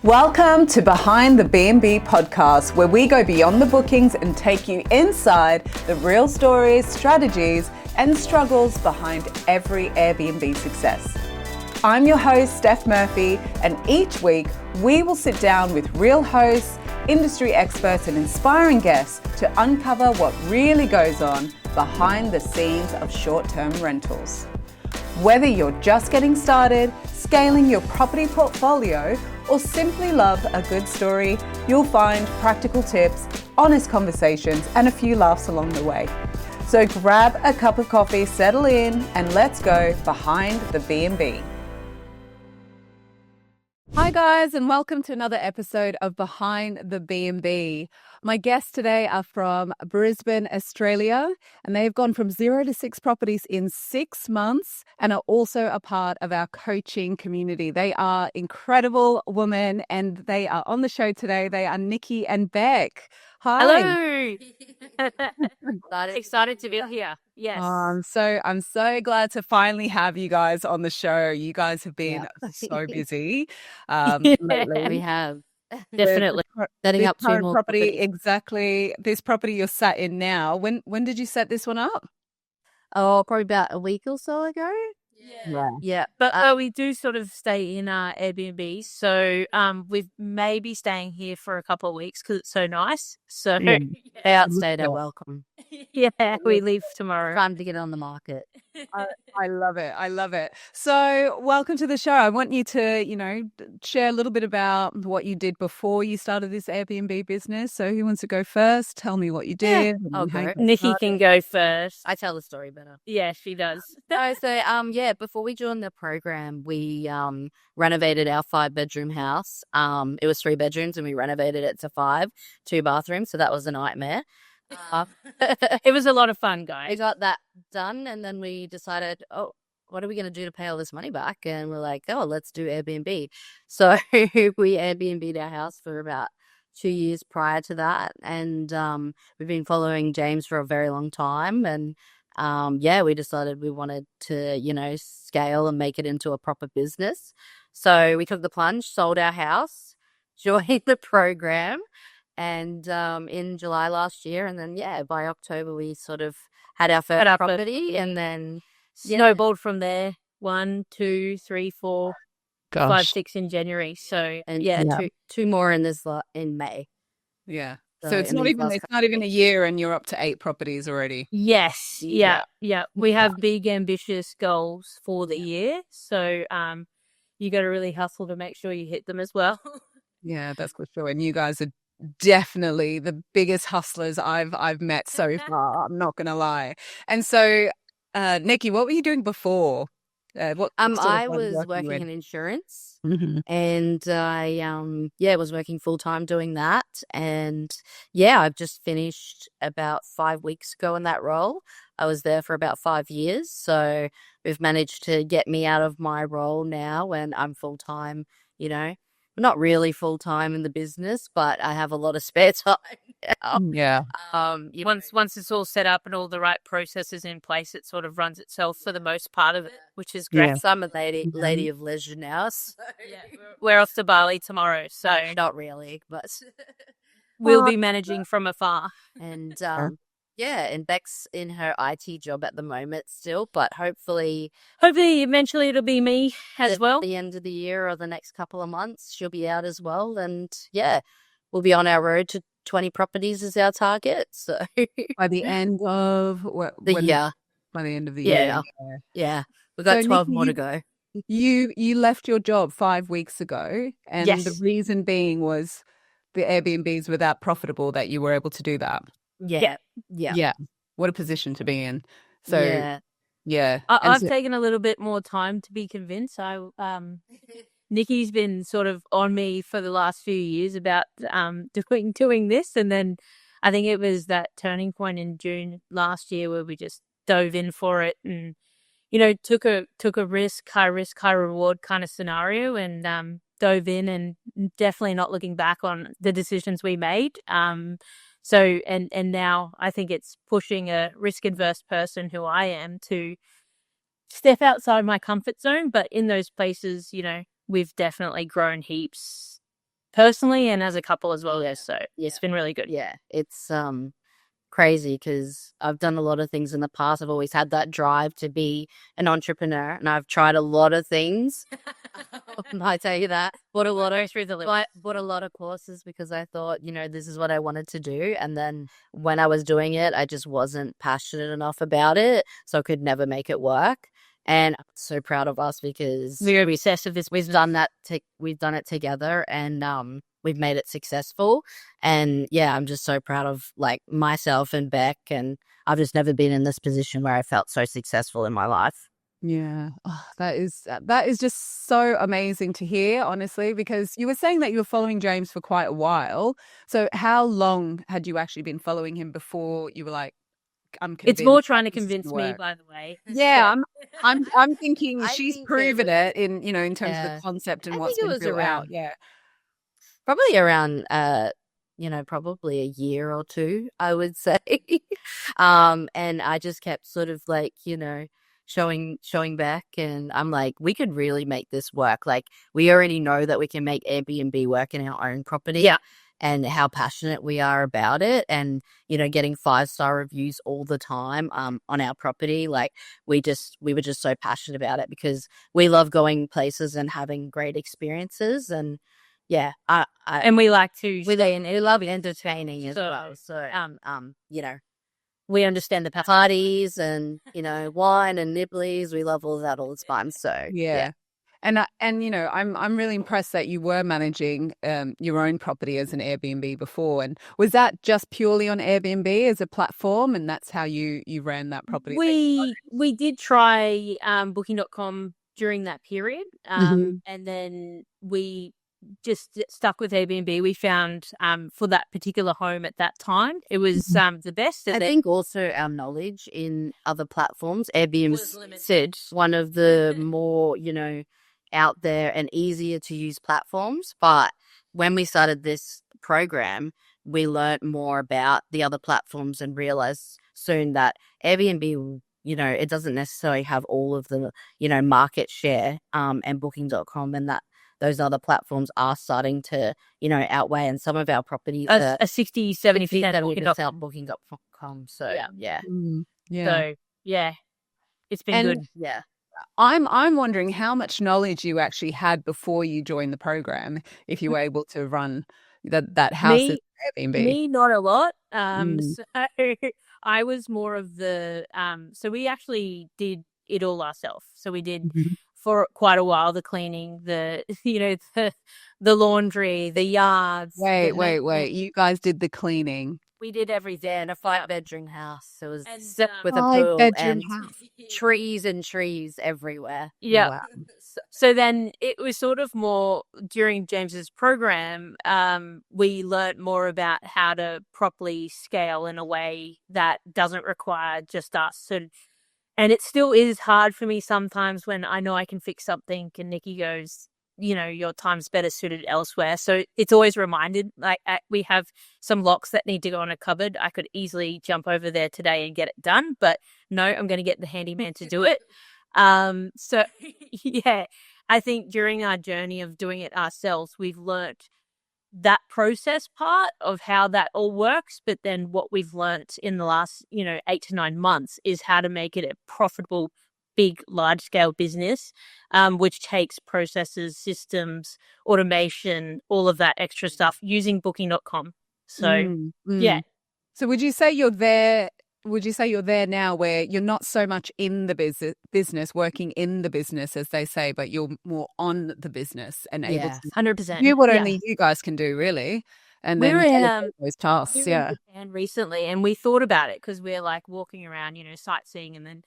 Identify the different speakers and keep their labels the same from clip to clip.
Speaker 1: Welcome to Behind the BNB podcast, where we go beyond the bookings and take you inside the real stories, strategies, and struggles behind every Airbnb success. I'm your host, Steph Murphy, and each week we will sit down with real hosts, industry experts, and inspiring guests to uncover what really goes on behind the scenes of short-term rentals. Whether you're just getting started, scaling your property portfolio, or simply love a good story, you'll find practical tips, honest conversations, and a few laughs along the way. So grab a cup of coffee, settle in, and let's go behind the BNB. Hi guys, and welcome to another episode of Behind the BNB. My guests today are from Brisbane, Australia, and they've gone from 0 to 6 properties in 6 months and are also a part of our coaching community. They are incredible women and they are on the show today. They are Nicki and Bec. Hi.
Speaker 2: Hello. Excited to be here. Yes.
Speaker 1: I'm so glad to finally have you guys on the show. You guys have been so busy lately.
Speaker 2: We have. Definitely. Setting up 2 more
Speaker 1: property.
Speaker 2: properties.
Speaker 1: Exactly. This property you're sat in now. When did you set this one up?
Speaker 2: Oh, probably about a week or so ago. Yeah. But we do sort of stay in our Airbnb. So we've maybe staying here for a couple of weeks because it's so nice. So outstayed are welcome. Yeah, we leave tomorrow. Time to get on the market.
Speaker 1: I love it. I love it. So welcome to the show. I want you to, share a little bit about what you did before you started this Airbnb business. So who wants to go first? Tell me what you did.
Speaker 2: I'll go. Nicki can go first. I tell the story better. Yeah, she does. Before we joined the program, we renovated our 5-bedroom house. It was 3 bedrooms and we renovated it to 5, 2 bathrooms. So that was a nightmare. It was a lot of fun, guys. We got that done and then we decided, what are we going to do to pay all this money back? And we're like, let's do Airbnb. So we Airbnb'd our house for about 2 years prior to that. And we've been following James for a very long time. And we decided we wanted to, scale and make it into a proper business. So we took the plunge, sold our house, joined the program. And in July last year, and then by October we sort of had our first property, and then snowballed from there. 1, 2, 3, 4, 5, 6 in January. So two more in May.
Speaker 1: Yeah. So it's not even a year, and you're up to 8 properties already.
Speaker 2: Yes. Yeah. We have big ambitious goals for the year, so you got to really hustle to make sure you hit them as well.
Speaker 1: Yeah, that's for sure. And you guys are definitely the biggest hustlers I've met so far. I'm not gonna lie. And so, Nicki, what were you doing before? I
Speaker 2: was working in insurance, and I was working full time doing that. And I've just finished about 5 weeks ago in that role. I was there for about 5 years, so we've managed to get me out of my role now, and I'm full time. Not really full time in the business, but I have a lot of spare time now.
Speaker 1: Yeah.
Speaker 2: Once it's all set up and all the right processes in place, it sort of runs itself for the most part of it, which is great.
Speaker 1: Yeah.
Speaker 2: So I'm a lady of leisure now. So we're off to Bali tomorrow, so not really, but we'll be managing from afar. And and Bec's in her IT job at the moment still, but hopefully eventually it'll be me as well. At the end of the year or the next couple of months, she'll be out as well. And we'll be on our road to 20 properties is our target. So
Speaker 1: by the end of
Speaker 2: the year.
Speaker 1: By the end of the year.
Speaker 2: Yeah. We've got 12 more to go.
Speaker 1: You left your job 5 weeks ago, and the reason being was the Airbnbs were that profitable that you were able to do that.
Speaker 2: Yeah.
Speaker 1: What a position to be in. So
Speaker 2: I've taken a little bit more time to be convinced. Nicki's been sort of on me for the last few years about doing this, and then I think it was that turning point in June last year where we just dove in for it and took a risk, high reward kind of scenario, and dove in, and definitely not looking back on the decisions we made. So now I think it's pushing a risk-adverse person who I am to step outside my comfort zone. But in those places, we've definitely grown heaps
Speaker 3: personally and as a couple as well. Yeah, so it's been really good.
Speaker 2: Yeah, it's crazy because I've done a lot of things in the past. I've always had that drive to be an entrepreneur, and I've tried a lot of things. I tell you that. Bought a lot of courses because I thought, this is what I wanted to do. And then when I was doing it, I just wasn't passionate enough about it, so I could never make it work. And I'm so proud of us because
Speaker 3: We're obsessed with this.
Speaker 2: we've done that. We've done it together, and we've made it successful. And yeah, I'm just so proud of like myself and Bec. And I've just never been in this position where I felt so successful in my life.
Speaker 1: Yeah, that is just so amazing to hear, honestly, because you were saying that you were following James for quite a while. So how long had you actually been following him before you were like, I'm convinced?
Speaker 3: It's more trying to
Speaker 1: this is
Speaker 3: convince
Speaker 1: gonna
Speaker 3: me,
Speaker 1: work?
Speaker 3: by the way.
Speaker 1: Yeah, I'm thinking
Speaker 2: I
Speaker 1: she's
Speaker 2: think
Speaker 1: proven it in in terms of
Speaker 2: Yeah.
Speaker 1: the concept and
Speaker 2: I
Speaker 1: what's
Speaker 2: think it
Speaker 1: been
Speaker 2: was
Speaker 1: built out.
Speaker 2: around-
Speaker 1: Yeah.
Speaker 2: Probably around probably a year or two, I would say. And I just kept sort of like, showing back, and I'm like, we could really make this work. Like, we already know that we can make Airbnb work in our own property.
Speaker 3: Yeah.
Speaker 2: And how passionate we are about it, and getting 5-star reviews all the time on our property. Like, we were just so passionate about it because we love going places and having great experiences. And yeah,
Speaker 3: And we like to
Speaker 2: we love entertaining as
Speaker 3: So,
Speaker 2: well. So we understand the parties and wine and nibblies. We love all that all the time. So
Speaker 1: Yeah. And I'm really impressed that you were managing your own property as an Airbnb before. And was that just purely on Airbnb as a platform, and that's how you ran that property?
Speaker 3: we did try booking.com during that period, and then we just stuck with Airbnb. We found for that particular home at that time, it was the best.
Speaker 2: I think also our knowledge in other platforms, Airbnb said one of the more, out there and easier to use platforms. But when we started this program, we learned more about the other platforms and realized soon that Airbnb, it doesn't necessarily have all of the, market share, and booking.com, and that those other platforms are starting to, outweigh, and some of our properties
Speaker 3: a 60-70%
Speaker 2: booking.com. So yeah.
Speaker 1: Yeah.
Speaker 3: So yeah, it's been good.
Speaker 2: Yeah.
Speaker 1: I'm wondering how much knowledge you actually had before you joined the program, if you were able to run that house as Airbnb.
Speaker 3: Me, not a lot. So I was more of the so we actually did it all ourselves. So we did for quite a while the cleaning, the the laundry, the yards.
Speaker 1: Wait. You guys did the cleaning.
Speaker 2: We did everything in a 5-bedroom house. It was
Speaker 3: And,
Speaker 2: with a pool
Speaker 1: 5-bedroom
Speaker 2: and
Speaker 1: house.
Speaker 2: trees everywhere.
Speaker 3: Yeah.
Speaker 1: Wow.
Speaker 3: So then it was sort of more during James's program, we learnt more about how to properly scale in a way that doesn't require just us. And it still is hard for me sometimes when I know I can fix something and Nicki goes, your time's better suited elsewhere. So it's always reminded, like we have some locks that need to go on a cupboard. I could easily jump over there today and get it done, but no, I'm going to get the handyman to do it. So yeah, I think during our journey of doing it ourselves, we've learnt that process part of how that all works. But then what we've learnt in the last, 8 to 9 months is how to make it a profitable, big, large scale business, which takes processes, systems, automation, all of that extra stuff using booking.com. So yeah.
Speaker 1: So would you say you're there? Would you say you're there now where you're not so much in the business, working in the business, as they say, but you're more on the business and able to
Speaker 3: 100%.
Speaker 1: do what only you guys can do, really? And
Speaker 3: We
Speaker 1: then
Speaker 3: were in,
Speaker 1: those tasks,
Speaker 3: we were in Japan recently, and we thought about it because we're like walking around, sightseeing, and then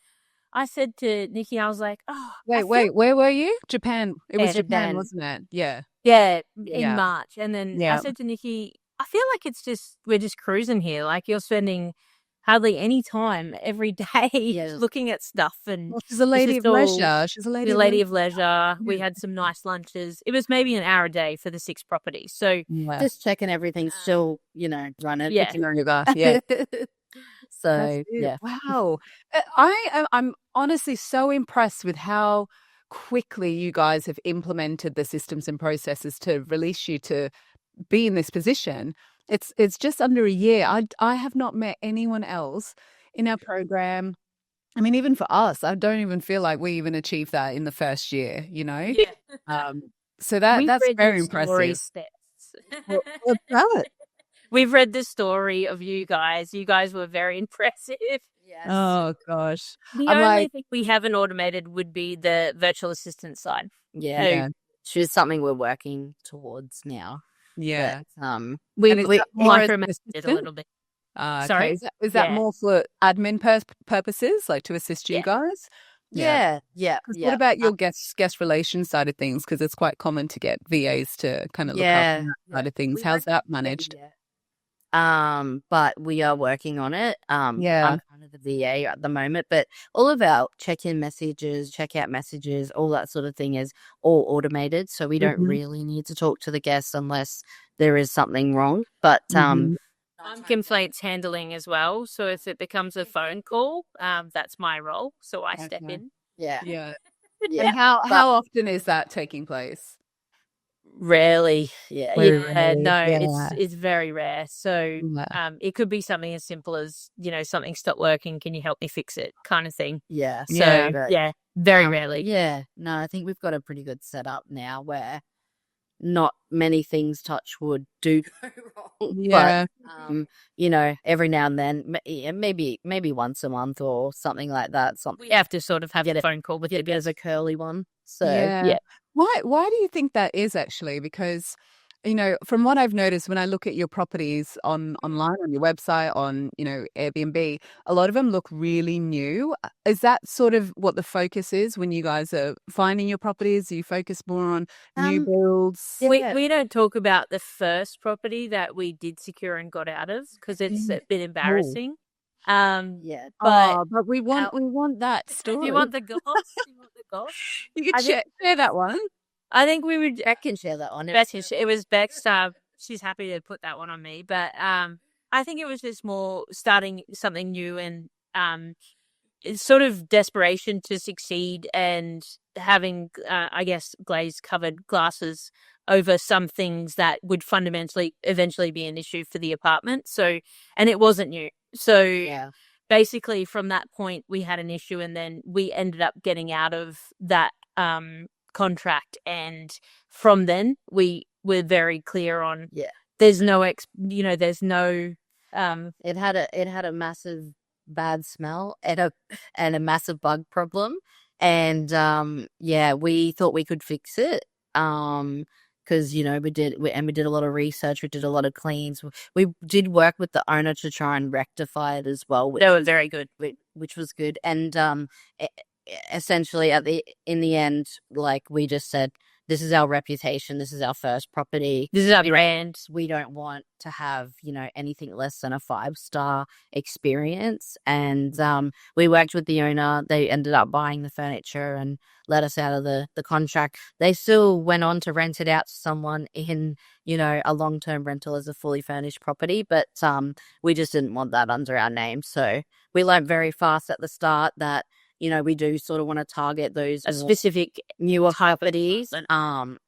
Speaker 3: I said to Nicki, I was like, oh.
Speaker 1: Wait, where were you? Japan. It was Japan,
Speaker 2: Japan.
Speaker 1: wasn't it? Yeah.
Speaker 3: Yeah, in March. And then
Speaker 1: Yeah.
Speaker 3: I said to Nicki, I feel like we're just cruising here. Like you're spending hardly any time every day looking at stuff. And
Speaker 1: Well, she's a lady of leisure. She's a lady
Speaker 3: of leisure. We had some nice lunches. It was maybe an hour a day for the 6 properties. So
Speaker 2: just checking everything's still, running.
Speaker 3: Yeah.
Speaker 1: Yeah.
Speaker 2: So yeah.
Speaker 1: Wow. I'm honestly so impressed with how quickly you guys have implemented the systems and processes to release you to be in this position. It's just under a year. I have not met anyone else in our program. I mean, even for us, I don't even feel like we even achieved that in the first year, you know?
Speaker 3: Yeah.
Speaker 1: So that's
Speaker 3: read
Speaker 1: very
Speaker 3: your story,
Speaker 1: impressive.
Speaker 3: Steph.
Speaker 1: What's that?
Speaker 3: We've read the story of you guys. You guys were very impressive.
Speaker 2: Yes.
Speaker 1: Oh gosh.
Speaker 3: The
Speaker 1: I'm
Speaker 3: only
Speaker 1: like,
Speaker 3: thing we haven't automated would be the virtual assistant side.
Speaker 2: Yeah.
Speaker 1: yeah,
Speaker 2: Which is something we're working towards now.
Speaker 1: yeah.
Speaker 2: But
Speaker 3: We
Speaker 1: And is that more as an
Speaker 3: micromanaged it a
Speaker 1: assistant?
Speaker 3: little bit.
Speaker 1: Okay.
Speaker 3: Sorry?
Speaker 1: Is that
Speaker 3: Yeah.
Speaker 1: more for admin purposes, like to assist you
Speaker 3: Yeah.
Speaker 1: guys?
Speaker 2: yeah.
Speaker 1: 'Cause what about your guest relations side of things? Because it's quite common to get VAs to kind of look after that side of things.
Speaker 2: We
Speaker 1: How's
Speaker 2: don't
Speaker 1: that
Speaker 2: do it
Speaker 1: managed?
Speaker 2: yet. But we are working on it.
Speaker 1: Yeah.
Speaker 2: I'm kind of the VA at the moment, but all of our check-in messages, check-out messages, all that sort of thing is all automated. So we don't
Speaker 1: Mhm.
Speaker 2: really need to talk to the guests unless there is something wrong. But
Speaker 1: Mhm.
Speaker 3: I'm complaints handling as well. So if it becomes a phone call, that's my role. So I step
Speaker 1: Okay.
Speaker 3: in.
Speaker 2: yeah.
Speaker 1: Yeah.
Speaker 2: Yeah.
Speaker 1: And how often is that taking place?
Speaker 3: Rarely. Yeah.
Speaker 1: Very
Speaker 3: Yeah.
Speaker 1: rarely.
Speaker 3: No,
Speaker 1: Yeah.
Speaker 3: it's very rare. So
Speaker 1: Yeah.
Speaker 3: it could be something as simple as, something stopped working, can you help me fix it kind of thing.
Speaker 2: Yeah.
Speaker 3: So
Speaker 1: Yeah.
Speaker 3: yeah, very rarely.
Speaker 2: Yeah. No, I think we've got a pretty good setup now where not many things, touch wood, do go wrong.
Speaker 1: Yeah.
Speaker 2: But every now and then, maybe once a month or something like that.
Speaker 3: We have to sort of have a phone call with
Speaker 2: It
Speaker 3: you.
Speaker 2: as a curly one. So
Speaker 1: Yeah. Why do you think that is actually? Because, from what I've noticed when I look at your properties online on your website, on, Airbnb, a lot of them look really new. Is that sort of what the focus is when you guys are finding your properties? Do you focus more on new builds?
Speaker 2: Yeah.
Speaker 3: We don't talk about the first property that we did secure and got out of because it's a bit embarrassing.
Speaker 2: Yeah.
Speaker 3: But
Speaker 1: But we want that
Speaker 3: if
Speaker 1: story.
Speaker 3: you want the goss,
Speaker 1: You could
Speaker 3: I think-
Speaker 1: share that one.
Speaker 3: I think we would.
Speaker 2: I can share that one.
Speaker 3: It was Beck's. She's happy to put that one on me, but I think it was just more starting something new and it's sort of desperation to succeed and having, I guess, glazed covered glasses over some things that would fundamentally eventually be an issue for the apartment. So, and it wasn't new. So
Speaker 2: Yeah.
Speaker 3: basically from that point we had an issue and then we ended up getting out of that contract, and from then we were very clear on there's no there's no
Speaker 2: It had a massive bad smell and a massive bug problem, and we thought we could fix it. Because we did a lot of research, we did a lot of cleans. We did work with the owner to try and rectify it as well.
Speaker 3: they were very good.
Speaker 2: Which was good. And essentially in the end, like we just said, this is our reputation, this is our first property,
Speaker 3: This is our brand.
Speaker 2: we don't want to have anything less than a 5-star experience. And we worked with the owner. They ended up buying the furniture and let us out of the contract. They still went on to rent it out to someone in a long-term rental as a fully furnished property, but we just didn't want that under our name. So we learned very fast at the start that we do sort of want to target those
Speaker 3: Specific
Speaker 2: newer properties.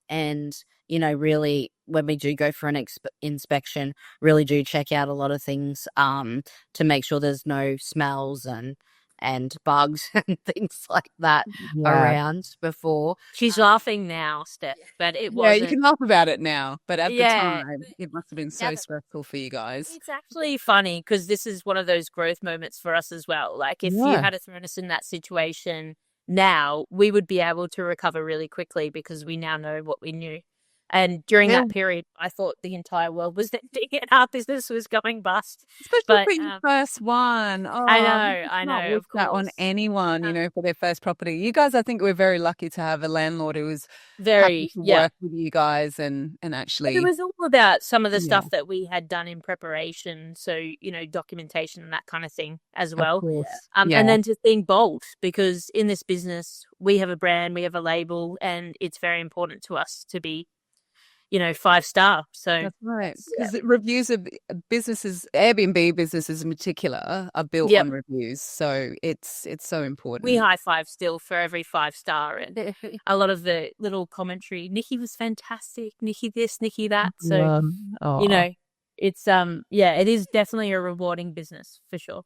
Speaker 2: And really, when we do go for an inspection, really do check out a lot of things to make sure there's no smells and bugs and things like that around before.
Speaker 3: She's laughing now, Steph, but it wasn't.
Speaker 1: Yeah, you can laugh about it now, but at the
Speaker 3: Yeah.
Speaker 1: time, it must have been so stressful for you guys.
Speaker 3: It's actually funny because this is one of those growth moments for us as well. Like if you had thrown us in that situation now, we would be able to recover really quickly because we now know what we knew. And during that period, I thought the entire world was ending and our business was going bust.
Speaker 1: Especially for your first one. Oh,
Speaker 3: I know.
Speaker 1: Wish
Speaker 3: Of
Speaker 1: that on
Speaker 3: course.
Speaker 1: anyone, for their first property. You guys, I think we're very lucky to have a landlord who was
Speaker 3: Very
Speaker 1: happy to work with you guys and actually.
Speaker 3: It was all about some of the stuff that we had done in preparation. So, documentation and that kind of thing as well.
Speaker 1: Of course.
Speaker 3: And then just being bold because in this business, we have a brand, we have a label, and it's very important to us to be 5-star. So
Speaker 1: That's right. Because reviews of businesses, Airbnb businesses in particular, are built
Speaker 3: Yep.
Speaker 1: on reviews. So it's so important.
Speaker 3: we high five still for every 5-star, and a lot of the little commentary. Nicki was fantastic. Nicki this, Nicki that. So it's it is definitely a rewarding business for sure.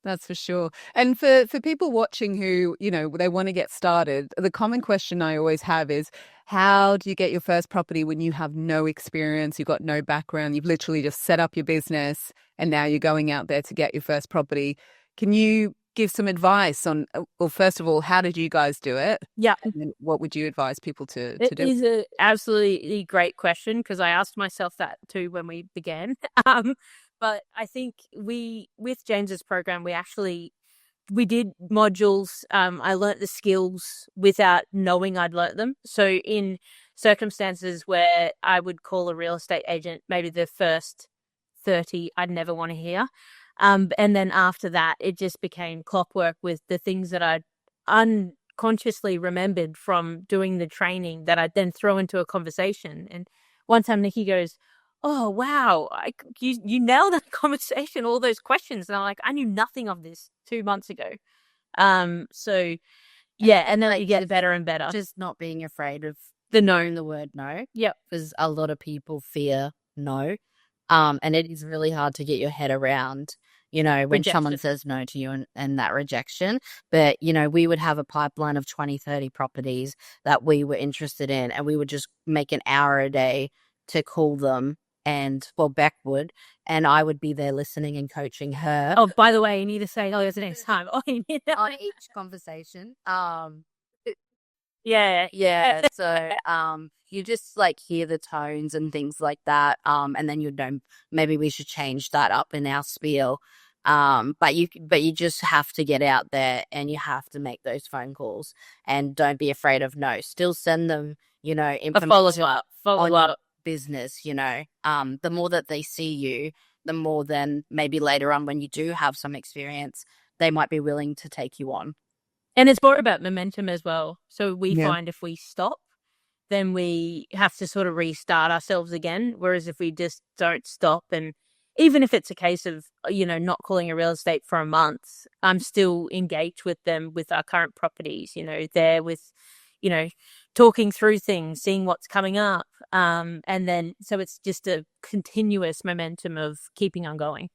Speaker 1: That's for sure. And for people watching who, they want to get started, the common question I always have is, how do you get your first property when you have no experience, you've got no background, you've literally just set up your business and now you're going out there to get your first property? Can you give some advice on, well, first of all, how did you guys do it?
Speaker 3: Yeah.
Speaker 1: And then what would you advise people to do?
Speaker 3: It is an absolutely great question, because I asked myself that too when we began. But I think with James's program, we did modules. I learnt the skills without knowing I'd learnt them. So in circumstances where I would call a real estate agent, maybe the first 30 I'd never want to hear. And then after that, it just became clockwork with the things that I'd unconsciously remembered from doing the training that I'd then throw into a conversation. And one time Nicki goes, "Oh, wow, you nailed that conversation, all those questions." And I'm like, I knew nothing of this 2 months ago. So, yeah, and then you get better and better.
Speaker 2: Just not being afraid of
Speaker 3: the
Speaker 2: word no.
Speaker 3: Yep.
Speaker 2: Because a lot of people fear no. And it is really hard to get your head around, when
Speaker 3: Rejection.
Speaker 2: someone says no to you and that rejection. But, we would have a pipeline of 20, 30 properties that we were interested in, and we would just make an hour a day to call them. And Bec would, and I would be there listening and coaching her.
Speaker 3: Oh, by the way, you need to say the next time. Oh, you need to...
Speaker 2: on each conversation.
Speaker 3: Yeah.
Speaker 2: So you just hear the tones and things like that. And then you'd know maybe we should change that up in our spiel. But you just have to get out there and you have to make those phone calls, and don't be afraid of no. Still send them, information
Speaker 3: follow up.
Speaker 2: Business, the more that they see you, the more then maybe later on when you do have some experience, they might be willing to take you on.
Speaker 3: And it's more about momentum as well. So we find if we stop, then we have to sort of restart ourselves again. Whereas if we just don't stop, and even if it's a case of, not calling a real estate for a month, I'm still engaged with them with our current properties, there with, talking through things, seeing what's coming up. And then, so it's just a continuous momentum of keeping on going.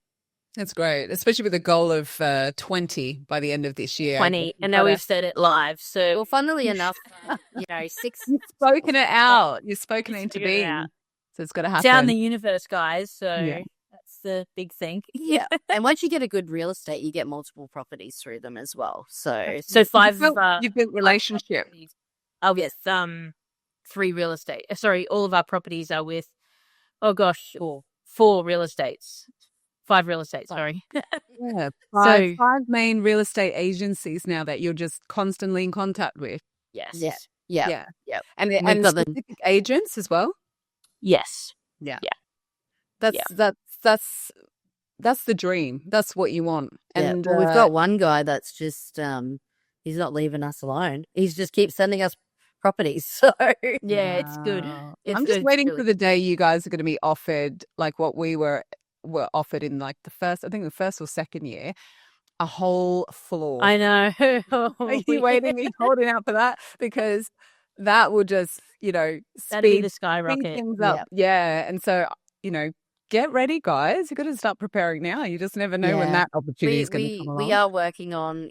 Speaker 1: That's great, especially with a goal of 20 by the end of this year.
Speaker 3: 20, and now we've said it live. So,
Speaker 2: well, funnily enough, 6.
Speaker 1: You've spoken it out. You've spoken it into being. So it's got to happen.
Speaker 3: Down the universe, guys. So that's the big thing.
Speaker 2: Yeah. And once you get a good real estate, you get multiple properties through them as well. So
Speaker 3: 5.
Speaker 1: You've built relationship.
Speaker 3: Oh yes, 3 real estate. Sorry, all of our properties are with. Oh gosh, 4 real estates. 5 real estate. Sorry.
Speaker 1: Yeah, 5 main real estate agencies now that you're just constantly in contact with.
Speaker 3: Yes.
Speaker 2: Yeah.
Speaker 1: And specific agents as well.
Speaker 3: Yes.
Speaker 1: Yeah. That's the dream. That's what you want. And
Speaker 2: we've got one guy that's just he's not leaving us alone. He's just keeps sending us properties. So
Speaker 3: it's good.
Speaker 1: I'm just waiting for the day you guys are going to be offered like what we were offered in like the first or second year, a whole floor.
Speaker 3: I know.
Speaker 1: Are you waiting? Are you holding out for that? Because that will just,
Speaker 3: that'd
Speaker 1: speed
Speaker 3: be the skyrocket.
Speaker 1: things up. Yeah. And so, get ready, guys. You've got to start preparing now. You just never know when that opportunity is going to come along.
Speaker 2: We are working on,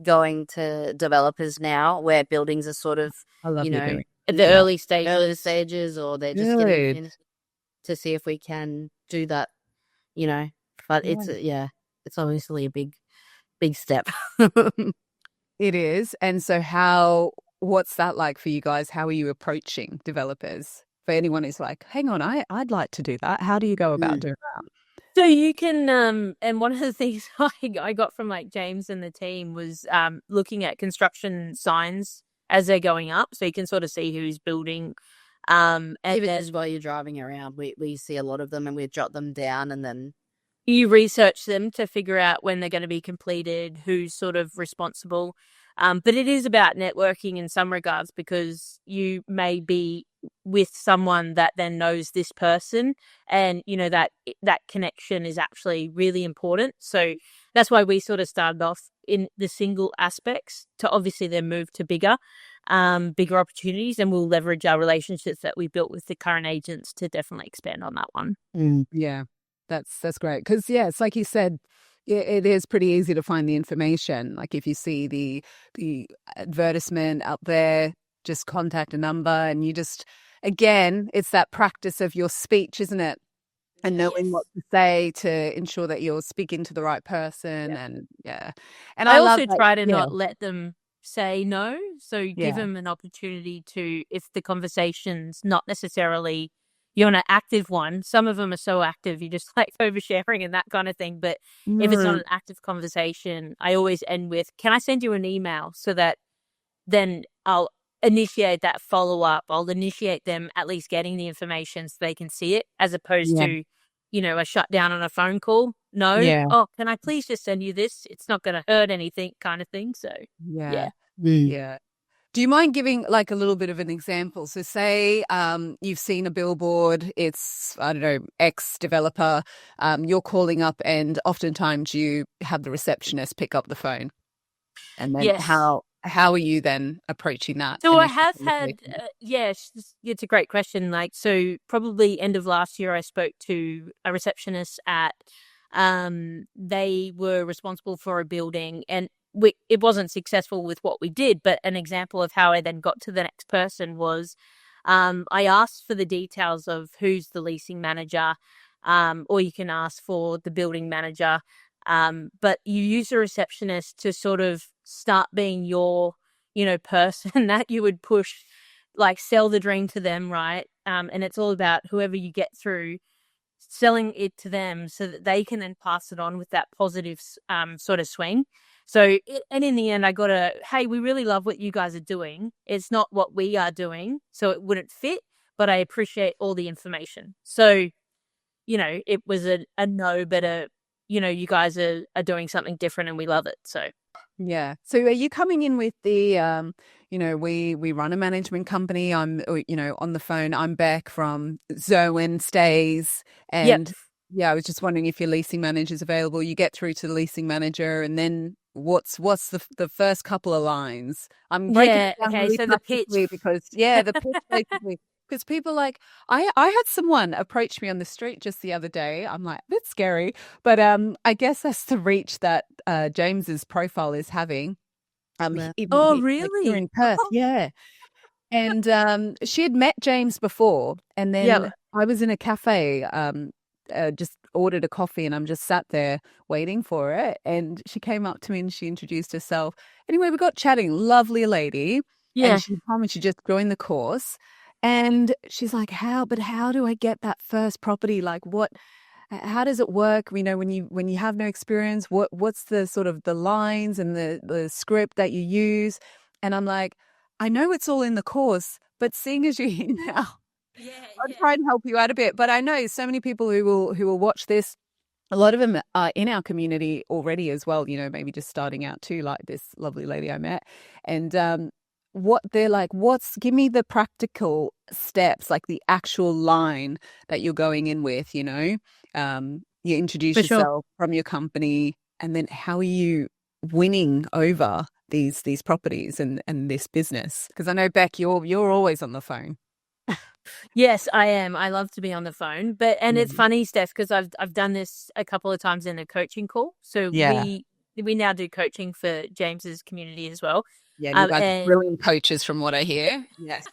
Speaker 2: going to developers now where buildings are sort of,
Speaker 1: I love
Speaker 2: at
Speaker 3: the early stages,
Speaker 2: or they're just getting in to see if we can do that, but it's obviously a big step.
Speaker 1: It is. And so what's that like for you guys? How are you approaching developers? For anyone who's like, hang on, I'd like to do that. How do you go about doing that?
Speaker 3: So you can, and one of the things I got from James and the team was looking at construction signs as they're going up, so you can sort of see who's building. And
Speaker 2: even as while you're driving around, we see a lot of them, and we jot them down, and then
Speaker 3: you research them to figure out when they're going to be completed, who's sort of responsible. But it is about networking in some regards, because you may be with someone that then knows this person, and that connection is actually really important. So that's why we sort of started off in the single aspects to obviously then move to bigger opportunities, and we'll leverage our relationships that we built with the current agents to definitely expand on that one.
Speaker 1: Yeah, that's great. Because it's like you said, it is pretty easy to find the information. Like if you see the advertisement out there, just contact a number, and you just, again, it's that practice of your speech, isn't it? And knowing what to say to ensure that you're speaking to the right person. And and
Speaker 3: I
Speaker 1: love
Speaker 3: also
Speaker 1: that,
Speaker 3: try to not let them say no. So give
Speaker 1: Yeah.
Speaker 3: them an opportunity to, if the conversation's not necessarily you're on an active one. Some of them are so active, you just like oversharing and that kind of thing. But if it's not an active conversation, I always end with, can I send you an email, so that then I'll initiate that follow-up. I'll initiate them at least getting the information so they can see it, as opposed to, a shutdown on a phone call. No.
Speaker 1: Yeah.
Speaker 3: Oh, can I please just send you this? It's not going to hurt anything, kind of thing. So,
Speaker 1: Yeah. Do you mind giving like a little bit of an example? So say you've seen a billboard, it's, I don't know, X developer, you're calling up, and oftentimes you have the receptionist pick up the phone. And then
Speaker 3: Yes.
Speaker 1: how are you then approaching that?
Speaker 3: So I
Speaker 1: initial
Speaker 3: have had,
Speaker 1: conversation?
Speaker 3: it's a great question. Like, so probably end of last year, I spoke to a receptionist at, they were responsible for a building, and it wasn't successful with what we did, but an example of how I then got to the next person was, I asked for the details of who's the leasing manager, or you can ask for the building manager. But you use a receptionist to sort of start being your, person that you would push, like sell the dream to them, right? And it's all about whoever you get through, selling it to them so that they can then pass it on with that positive sort of swing. So, and in the end, I got hey, we really love what you guys are doing. It's not what we are doing, so it wouldn't fit, but I appreciate all the information. So, it was a no, but you guys are doing something different and we love it. So,
Speaker 1: yeah. So are you coming in with the, we run a management company. I'm, on the phone, I'm Bec from Zoen Stays. And I was just wondering if your leasing manager is available. You get through to the leasing manager, and then what's the first couple of lines? I'm breaking it down really
Speaker 3: so the pitch.
Speaker 1: because the pitch basically. Because people I had someone approach me on the street just the other day. I'm like, a bit scary, but I guess that's the reach that James's profile is having.
Speaker 3: Really?
Speaker 1: Like, here in Perth, And she had met James before, and then I was in a cafe, just ordered a coffee, and I'm just sat there waiting for it. And she came up to me and she introduced herself. Anyway, we got chatting. Lovely lady.
Speaker 3: Yeah.
Speaker 1: And she told me she just joined the course. And she's like, how do I get that first property? Like, how does it work? When you have no experience, what's the sort of the lines and the script that you use? And I'm like, I know it's all in the course, but seeing as you're here now, I'll try and help you out a bit. But I know so many people who will watch this. A lot of them are in our community already as well, maybe just starting out too, like this lovely lady I met. And what they're like, give me the practical steps, like the actual line that you're going in with, you introduce yourself from your company, and then how are you winning over these properties and this business? Because I know, Bec, you're always on the phone.
Speaker 3: Yes, I am. I love to be on the phone, and it's funny, Steph, because I've done this a couple of times in a coaching call. So we now do coaching for James's community as well.
Speaker 1: Yeah, you guys are brilliant coaches from what I hear. Yes.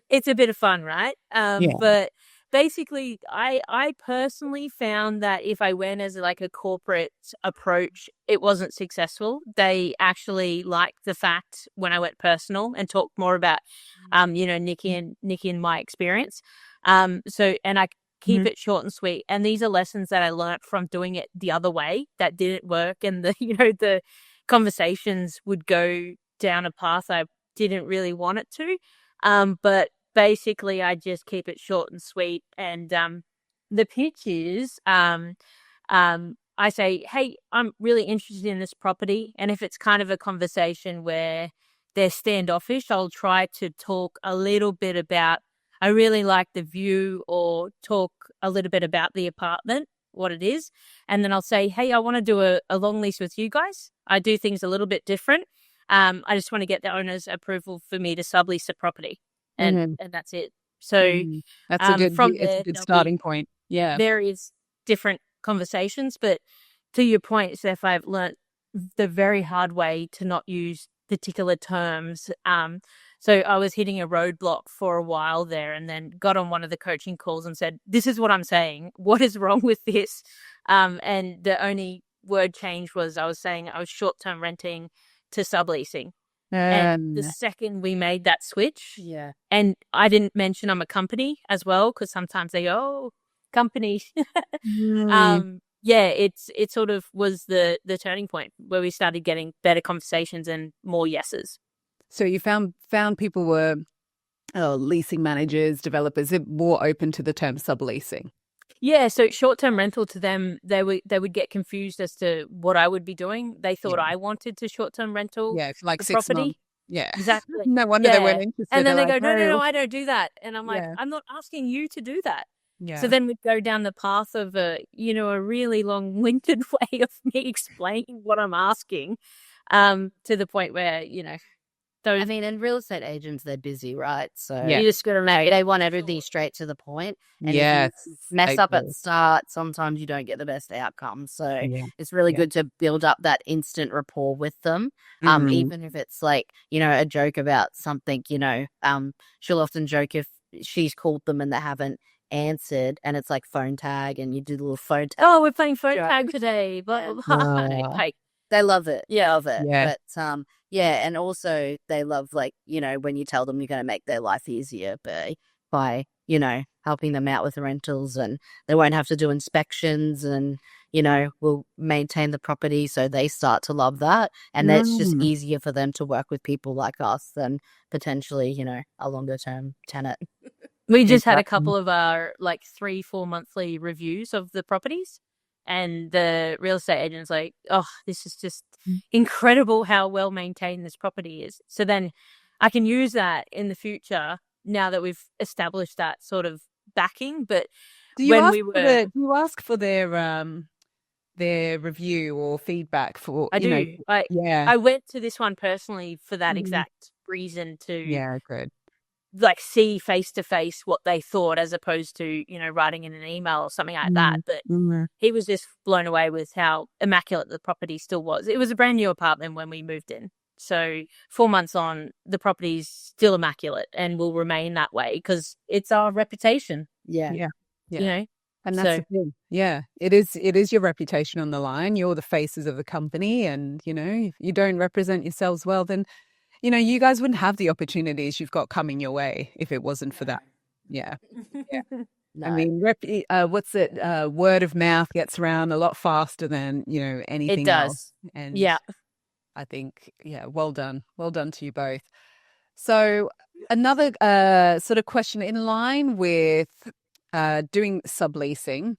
Speaker 3: It's a bit of fun, right? But basically, I personally found that if I went as like a corporate approach, it wasn't successful. They actually liked the fact when I went personal and talked more about, Nicki and my experience. And I keep it short and sweet. And these are lessons that I learned from doing it the other way that didn't work, and the conversations would go down a path I didn't really want it to. But basically, I just keep it short and sweet. And the pitch is, I say, hey, I'm really interested in this property. And if it's kind of a conversation where they're standoffish, I'll try to talk a little bit about I really like the view, or talk a little bit about the apartment, what it is. And then I'll say, hey, I want to do a long lease with you guys. I do things a little bit different. I just want to get the owner's approval for me to sublease the property. And that's it. So
Speaker 1: that's a good,
Speaker 3: from
Speaker 1: it's
Speaker 3: there,
Speaker 1: a good
Speaker 3: there'll
Speaker 1: starting
Speaker 3: be
Speaker 1: point. Yeah.
Speaker 3: various different conversations. But to your point, Steph, I've learnt the very hard way to not use particular terms. So I was hitting a roadblock for a while there, and then got on one of the coaching calls and said, this is what I'm saying. What is wrong with this? And the only word change was I was saying I was short-term renting to subleasing. And the second we made that switch, and I didn't mention I'm a company as well, because sometimes they go, oh, company. It sort of was the turning point where we started getting better conversations and more yeses.
Speaker 1: So you found people were leasing managers, developers, more open to the term subleasing.
Speaker 3: Yeah, so short-term rental to them, they would get confused as to what I would be doing. They thought I wanted to short-term rental
Speaker 1: like
Speaker 3: the
Speaker 1: 6
Speaker 3: property.
Speaker 1: months. Yeah,
Speaker 3: exactly.
Speaker 1: No wonder they weren't interested.
Speaker 3: And then they
Speaker 1: like,
Speaker 3: go, no, I don't do that. And I'm like,
Speaker 1: Yeah.
Speaker 3: I'm not asking you to do that.
Speaker 1: Yeah.
Speaker 3: So then we'd go down the path of a really long-winded way of me explaining what I'm asking, to the point where,
Speaker 2: I mean, and real estate agents, they're busy, right? So
Speaker 1: Yeah.
Speaker 2: you just got to know, they want everything straight to the point. And
Speaker 1: Yes,
Speaker 2: if you mess up at
Speaker 1: totally.
Speaker 2: the start, sometimes you don't get the best outcome. So
Speaker 1: Yeah.
Speaker 2: it's really
Speaker 1: Yeah.
Speaker 2: good to build up that instant rapport with them. Even if it's like, a joke about something, she'll often joke if she's called them and they haven't answered, and it's like phone tag, and you do the little phone tag.
Speaker 3: oh, we're playing phone tag today, blah, blah, blah. Like,
Speaker 2: They love it.
Speaker 3: Yeah.
Speaker 2: Love it.
Speaker 1: Yeah.
Speaker 2: But and also they love, like, when you tell them you're going to make their life easier by helping them out with rentals, and they won't have to do inspections, and we'll maintain the property, so they start to love that, and that's just easier for them to work with people like us than potentially a longer term tenant.
Speaker 3: We just had a couple of our 3-4 monthly reviews of the properties, and the real estate agent's like, oh, this is just incredible how well maintained this property is. So then I can use that in the future now that we've established that sort of backing. But
Speaker 1: do you ask for their review or feedback for?
Speaker 3: I do. I went to this one personally for that exact reason, to
Speaker 1: good.
Speaker 3: See face to face what they thought, as opposed to writing in an email or something like that. But he was just blown away with how immaculate the property still was. It was a brand new apartment when we moved in, so 4 months on, the property's still immaculate and will remain that way because it's our reputation.
Speaker 1: Yeah.
Speaker 3: And
Speaker 1: that's the thing. Yeah, it is your reputation on the line. You're the faces of the company, and if you don't represent yourselves well, then you guys wouldn't have the opportunities you've got coming your way if it wasn't for that. Yeah.
Speaker 2: No.
Speaker 1: I mean, word of mouth gets around a lot faster than, anything
Speaker 3: it does.
Speaker 1: else. And I think, well done to you both. So another sort of question in line with doing subleasing,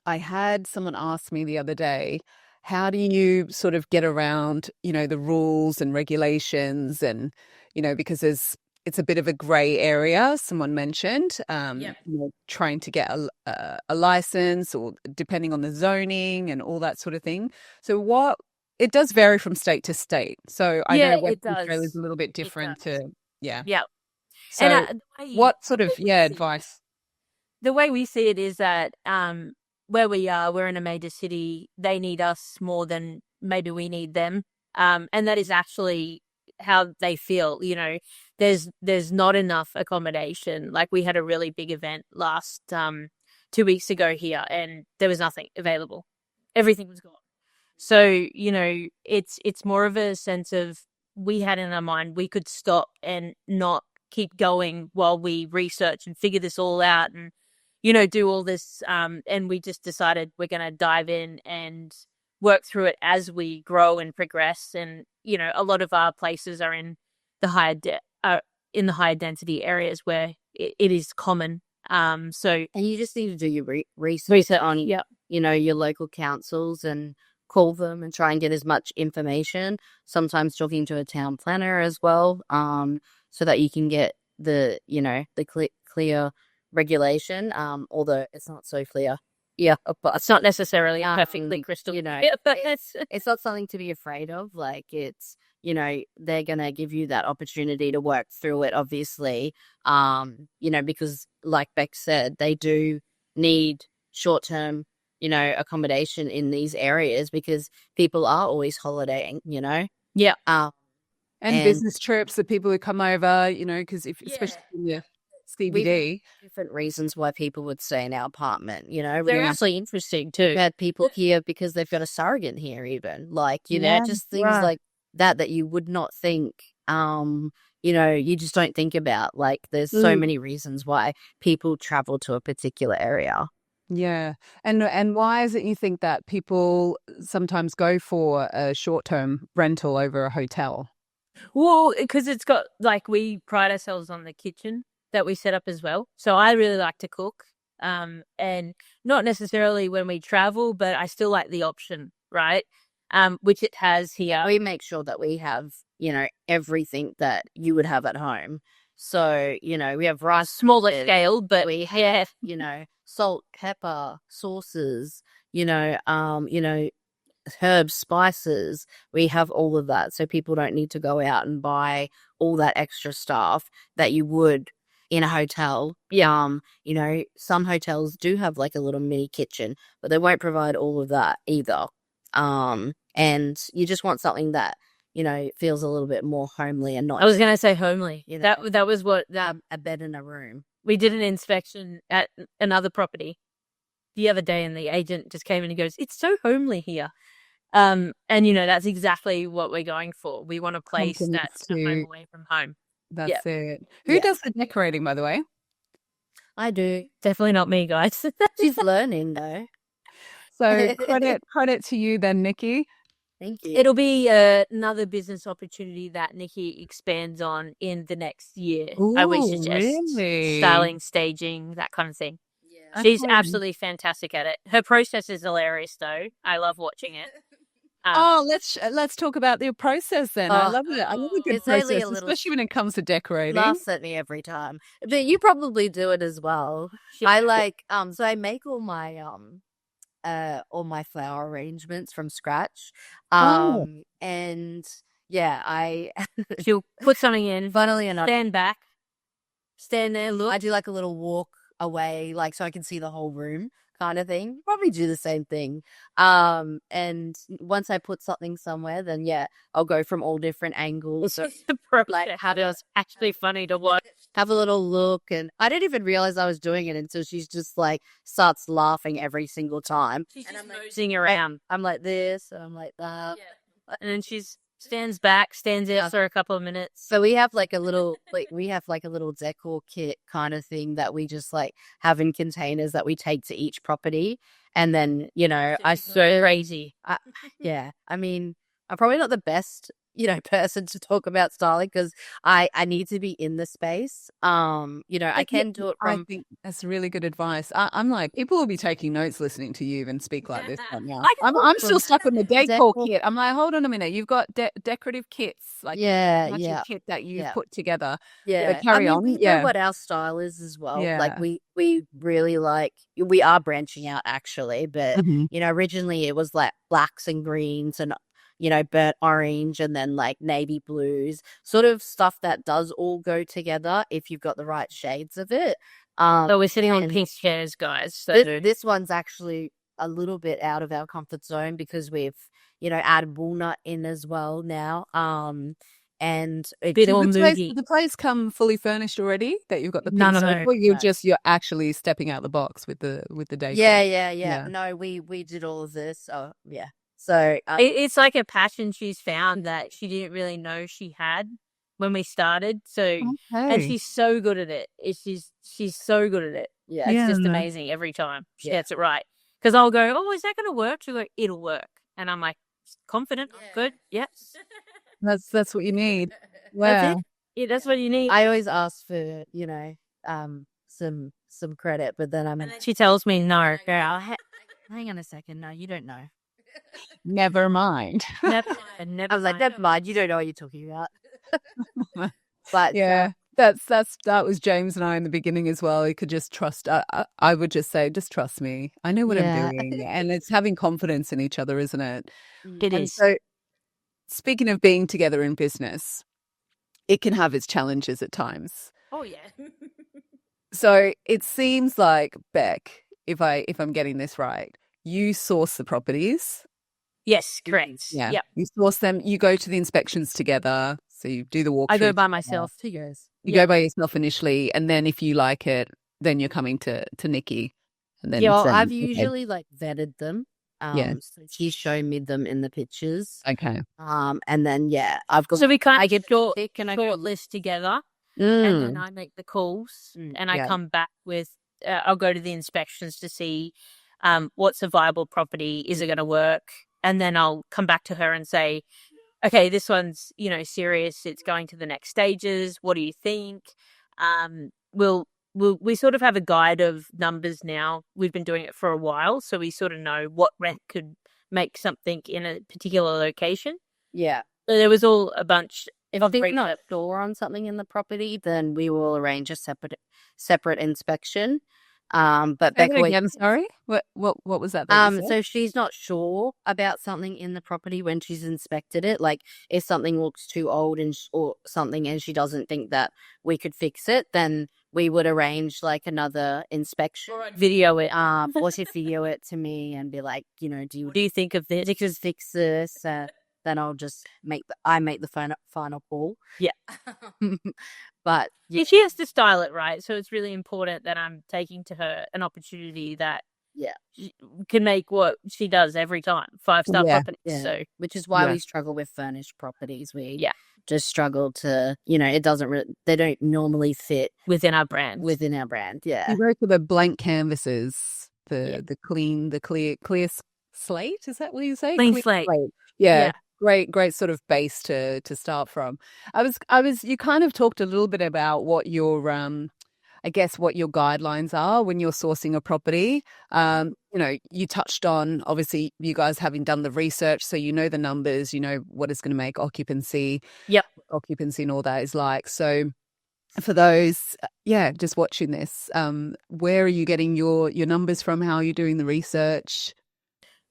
Speaker 1: I had someone ask me the other day, how do you sort of get around, the rules and regulations, and, because it's a bit of a gray area, someone mentioned, trying to get a license, or depending on the zoning and all that sort of thing. So it does vary from state to state. So I know Western Australia is a little bit different to, So
Speaker 3: and
Speaker 1: what sort of, advice?
Speaker 3: The way we see it is that where we are, we're in a major city. They need us more than maybe we need them. And that is actually how they feel. There's not enough accommodation. Like, we had a really big event last 2 weeks ago here, and there was nothing available. Everything was gone. So, it's more of a sense of, we had in our mind we could stop and not keep going while we research and figure this all out and do all this, and we just decided we're going to dive in and work through it as we grow and progress. And a lot of our places are in the higher density areas where it is common. And
Speaker 2: you just need to do your research on your local councils, and call them and try and get as much information. Sometimes talking to a town planner as well, so that you can get the clear regulation, although it's not so clear. Yeah, but
Speaker 3: It's not necessarily perfectly crystal. But
Speaker 2: it's not something to be afraid of. Like it's, they're going to give you that opportunity to work through it, obviously. Because like Bec said, they do need short-term, accommodation in these areas because people are always holidaying,
Speaker 3: Yeah.
Speaker 1: And business trips, the people who come over, because especially in the CBD.
Speaker 2: Different reasons why people would stay in our apartment,
Speaker 3: They're actually interesting too.
Speaker 2: We've had people here because they've got a surrogate here, even just things like that you would not think, you just don't think about. Like there's so many reasons why people travel to a particular area.
Speaker 1: Yeah. And why is it you think that people sometimes go for a short-term rental over a hotel?
Speaker 3: Well, because it's got, we pride ourselves on the kitchen that we set up as well. So I really like to cook, and not necessarily when we travel, but I still like the option, right? Which it has here.
Speaker 2: We make sure that we have, everything that you would have at home. So, we have rice,
Speaker 3: smaller scale, but
Speaker 2: we have, salt, pepper, sauces, herbs, spices. We have all of that. So people don't need to go out and buy all that extra stuff that you would in a hotel. Some hotels do have like a little mini kitchen, but they won't provide all of that either. And you just want something that, feels a little bit more homely and not.
Speaker 3: I was going to say homely. That was what
Speaker 2: a bed in a room.
Speaker 3: We did an inspection at another property the other day, and the agent just came in and goes, "It's so homely here." And that's exactly what we're going for. We want a place that's a home away from home.
Speaker 1: That's it. Who does the decorating, by the way?
Speaker 2: I do.
Speaker 3: Definitely not me, guys.
Speaker 2: She's learning though.
Speaker 1: So credit to you then, Nicki.
Speaker 2: Thank you.
Speaker 3: It'll be another business opportunity that Nicki expands on in the next year.
Speaker 1: Ooh,
Speaker 3: I would suggest
Speaker 1: really?
Speaker 3: styling, staging, that kind of thing.
Speaker 2: Yeah.
Speaker 3: She's absolutely fantastic at it. Her process is hilarious, though. I love watching it.
Speaker 1: Let's talk about the process then. I love it. I love a good process, especially when it comes to decorating.
Speaker 2: Laughs at me every time, but you probably do it as well. I like so I make all my flower arrangements from scratch. And yeah,
Speaker 3: she'll put something in,
Speaker 2: funnily enough,
Speaker 3: stand back, stand there, look.
Speaker 2: I do like a little walk away, like so I can see the whole room kind of thing. Probably do the same thing. And once I put something somewhere, then I'll go from all different angles. So,
Speaker 3: like how it was actually funny to watch.
Speaker 2: Have a little look, and I didn't even realize I was doing it until she's just like starts laughing every single time.
Speaker 3: She's just moseying around.
Speaker 2: I'm like this, and I'm like that,
Speaker 3: and then she's stands back, stands out for a couple of minutes.
Speaker 2: So we have like a little decor kit kind of thing that we just like have in containers that we take to each property, and then I so
Speaker 3: crazy.
Speaker 2: I mean, I'm probably not the best person to talk about styling because I need to be in the space. I can do it from.
Speaker 1: I think that's really good advice. I'm like, people will be taking notes listening to you even speak like this right now. I'm still stuck on the decor kit. I'm like, hold on a minute. You've got decorative kits, like kit that you've put together.
Speaker 2: Yeah,
Speaker 1: but carry on.
Speaker 2: We know what our style is as well.
Speaker 1: Yeah.
Speaker 2: Like we really like. We are branching out actually, but originally it was like blacks and greens and burnt orange and then like navy blues, sort of stuff that does all go together if you've got the right shades of it.
Speaker 3: So we're sitting on pink chairs, guys. So
Speaker 2: this one's actually a little bit out of our comfort zone because we've, added walnut in as well now. And
Speaker 1: did the place come fully furnished already? That you've got the pink sofa?
Speaker 3: No.
Speaker 1: You're actually stepping out the box with the decor.
Speaker 2: Yeah. No, we did all of this. So yeah. So
Speaker 3: it's like a passion she's found that she didn't really know she had when we started. So and she's so good at it. She's so good at it.
Speaker 2: Yeah,
Speaker 3: it's just amazing every time she gets it right. Because I'll go, "Oh, is that going to work?" She'll go, "It'll work," and I'm like, confident, good, yes.
Speaker 1: That's what you need. Wow,
Speaker 3: that's it. Yeah, that's what you need.
Speaker 2: I always ask for some credit, but then
Speaker 3: she tells me no, girl.
Speaker 2: Hang on a second. No, you don't know.
Speaker 1: Never mind.
Speaker 2: I was like, never mind. You don't know what you're talking about. But
Speaker 1: that was James and I in the beginning as well. He could just trust. I would just say, just trust me. I know what I'm doing, and it's having confidence in each other, isn't it?
Speaker 3: It
Speaker 1: And
Speaker 3: is.
Speaker 1: so, speaking of being together in business, it can have its challenges at times.
Speaker 3: Oh yeah.
Speaker 1: So it seems like, Bec, if I'm getting this right, you source the properties.
Speaker 3: Yes, correct.
Speaker 1: Yeah.
Speaker 3: Yep.
Speaker 1: You source them. You go to the inspections together. So you do the walkthrough.
Speaker 3: I go by
Speaker 1: together.
Speaker 3: myself.
Speaker 2: 2 years.
Speaker 1: You go by yourself initially, and then if you like it, then you're coming to Nicki. And then
Speaker 2: Yeah, well,
Speaker 1: saying,
Speaker 2: I've
Speaker 1: okay,
Speaker 2: usually like vetted them.
Speaker 1: Yeah.
Speaker 2: So she's shown me them in the pictures.
Speaker 1: okay.
Speaker 2: And then I've got
Speaker 3: So we kind
Speaker 2: I
Speaker 3: of
Speaker 2: get
Speaker 3: short
Speaker 2: pick and I
Speaker 3: list together, and then
Speaker 1: Mm.
Speaker 3: I make the calls, and I
Speaker 1: Yeah.
Speaker 3: come back with. I'll go to the inspections to see what's a viable property. Is it going to work? And then I'll come back to her and say, okay, this one's serious. It's going to the next stages. What do you think? We sort of have a guide of numbers now. We've been doing it for a while, so we sort of know what rent could make something in a particular location.
Speaker 2: Yeah.
Speaker 3: So there was all a bunch.
Speaker 2: If they're not sure on something in the property, then we will arrange a separate inspection. But
Speaker 1: Say
Speaker 2: Becca,
Speaker 1: that again, sorry. What was that?
Speaker 2: so she's not sure about something in the property when she's inspected it. Like if something looks too old or something, and she doesn't think that we could fix it, then we would arrange like another inspection.
Speaker 3: Or I'd video it.
Speaker 2: Or she'd video it to me and be like, do
Speaker 3: What do you think of this?
Speaker 2: you fix this? Then I'll just make the final call.
Speaker 3: Yeah.
Speaker 2: But
Speaker 3: Yeah, she has to style it right, so it's really important that I'm taking to her an opportunity that she can make what she does every time 5-star properties.
Speaker 2: Yeah.
Speaker 3: So
Speaker 2: which is why
Speaker 1: Yeah.
Speaker 2: we struggle with furnished properties. We
Speaker 3: Yeah.
Speaker 2: just struggle to, it doesn't they don't normally fit
Speaker 3: within our brand,
Speaker 2: Yeah.
Speaker 1: You go for the blank canvases, the clear slate. Is that what you say?
Speaker 3: Clean
Speaker 1: Clear
Speaker 3: slate.
Speaker 1: Yeah. Great sort of base to start from. You kind of talked a little bit about what your I guess what your guidelines are when you're sourcing a property. You touched on obviously you guys having done the research, so you know the numbers, you know what is going to make occupancy and all that is like. So for those, just watching this, where are you getting your numbers from? How are you doing the research?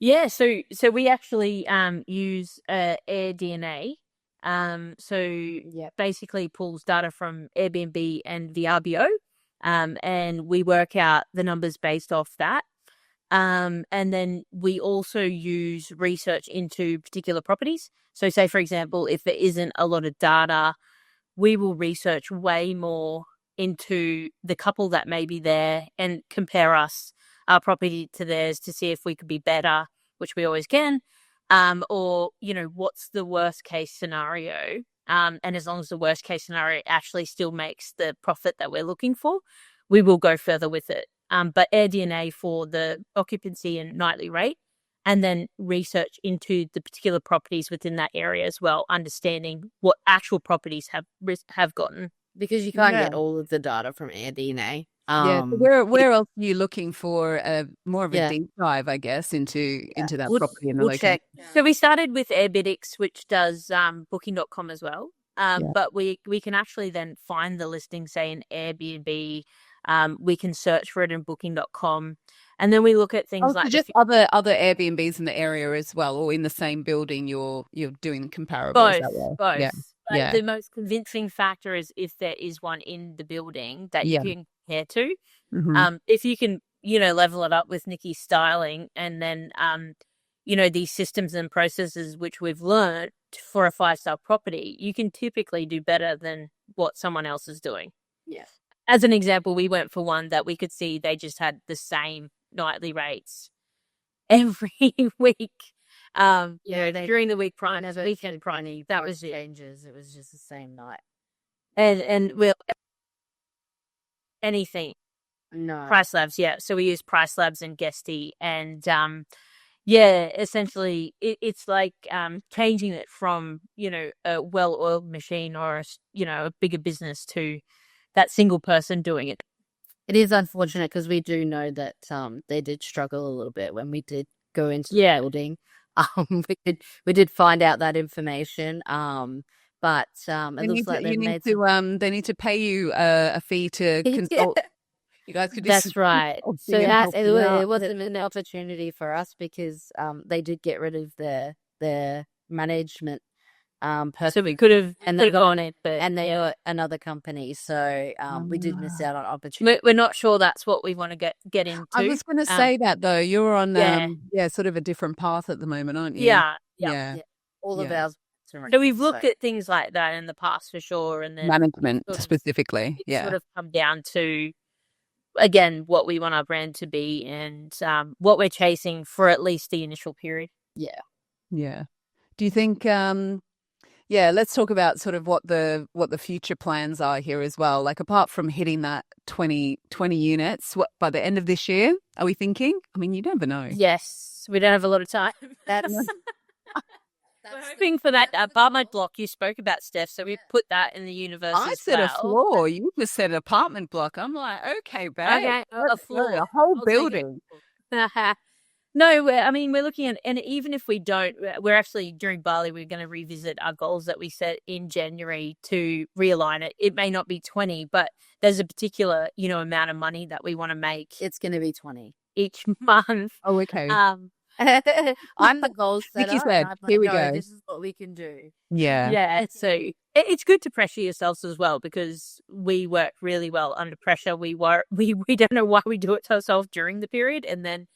Speaker 3: Yeah, so we actually use AirDNA. Basically pulls data from Airbnb and VRBO, and we work out the numbers based off that. And then we also use research into particular properties. So say, for example, if there isn't a lot of data, we will research way more into the couple that may be there and compare our property to theirs to see if we could be better, which we always can, or, what's the worst case scenario? And as long as the worst case scenario actually still makes the profit that we're looking for, we will go further with it. But AirDNA for the occupancy and nightly rate, and then research into the particular properties within that area as well, understanding what actual properties have gotten.
Speaker 2: Because you can't get all of the data from AirDNA.
Speaker 1: So where else are you looking for more of a deep dive, I guess, into that property and the location?
Speaker 2: Check.
Speaker 3: So we started with Airbnb, which does booking.com as well. But we can actually then find the listing, say in Airbnb. We can search for it in booking.com. And then we look at things like
Speaker 1: just other Airbnbs in the area as well, or in the same building you're doing comparables.
Speaker 3: Both.
Speaker 1: Yeah.
Speaker 3: The most convincing factor is if there is one in the building that you can compare to.
Speaker 1: Mm-hmm.
Speaker 3: If you can, level it up with Nicki's styling and then, these systems and processes which we've learned for a 5-star property, you can typically do better than what someone else is doing.
Speaker 2: Yes.
Speaker 3: As an example, we went for one that we could see they just had the same nightly rates every week. During the week prior, weekend prior, that was it.
Speaker 2: Changes. It was just the same night.
Speaker 3: And we'll anything.
Speaker 2: No.
Speaker 3: Price Labs, yeah. So we use Price Labs and Guesty, and essentially it's like changing it from a well-oiled machine or a bigger business to that single person doing it.
Speaker 2: It is unfortunate because we do know that they did struggle a little bit when we did go into the building. We did find out that information. But
Speaker 1: They
Speaker 2: it
Speaker 1: need
Speaker 2: looks like
Speaker 1: to,
Speaker 2: they've
Speaker 1: you need
Speaker 2: made some.
Speaker 1: to they need to pay you a fee to consult. You guys could do some
Speaker 2: That's right. So
Speaker 1: consulting and help them out.
Speaker 2: it wasn't an opportunity for us because they did get rid of their management person,
Speaker 3: So we could have
Speaker 2: and they
Speaker 3: gone it, but
Speaker 2: and they are another company. So we did miss out on opportunity.
Speaker 3: we're not sure that's what we want to get into.
Speaker 1: I was going to say that though. You're on
Speaker 3: Yeah.
Speaker 1: sort of a different path at the moment, aren't you?
Speaker 3: Yeah.
Speaker 1: Yeah.
Speaker 2: All of
Speaker 1: Yeah.
Speaker 2: ours.
Speaker 3: So we've looked at things like that in the past for sure, and then
Speaker 1: Management
Speaker 3: sort of-
Speaker 1: specifically.
Speaker 3: it's
Speaker 1: Yeah.
Speaker 3: sort of come down to, again, what we want our brand to be and what we're chasing for at least the initial period.
Speaker 2: Yeah.
Speaker 1: Yeah. Do you think let's talk about sort of what the future plans are here as well. Like apart from hitting that 20 units, what by the end of this year, are we thinking? I mean, you never know.
Speaker 3: Yes, we don't have a lot of time.
Speaker 2: That's
Speaker 3: We're hoping for that apartment block you spoke about, Steph. So we've put that in the universe.
Speaker 1: I
Speaker 3: as
Speaker 1: said
Speaker 3: well.
Speaker 1: a floor. You just said apartment block. I'm like, okay, babe.
Speaker 3: Okay, a
Speaker 1: Let's go.
Speaker 3: floor.
Speaker 1: A whole
Speaker 3: I'll take
Speaker 1: building.
Speaker 3: No, we're looking at, and even if we don't, we're actually during Bali, we're going to revisit our goals that we set in January to realign it. It may not be 20, but there's a particular, amount of money that we want to make
Speaker 2: it's going to be 20.
Speaker 3: each month.
Speaker 1: Oh, okay.
Speaker 2: I'm the goal setter.
Speaker 1: Nikki said,
Speaker 2: and I'm like,
Speaker 1: "Here we
Speaker 2: "No,
Speaker 1: go."
Speaker 2: This is what we can do.
Speaker 1: Yeah.
Speaker 3: Yeah, so it's good to pressure yourselves as well because we work really well under pressure. We don't know why we do it to ourselves during the period, and then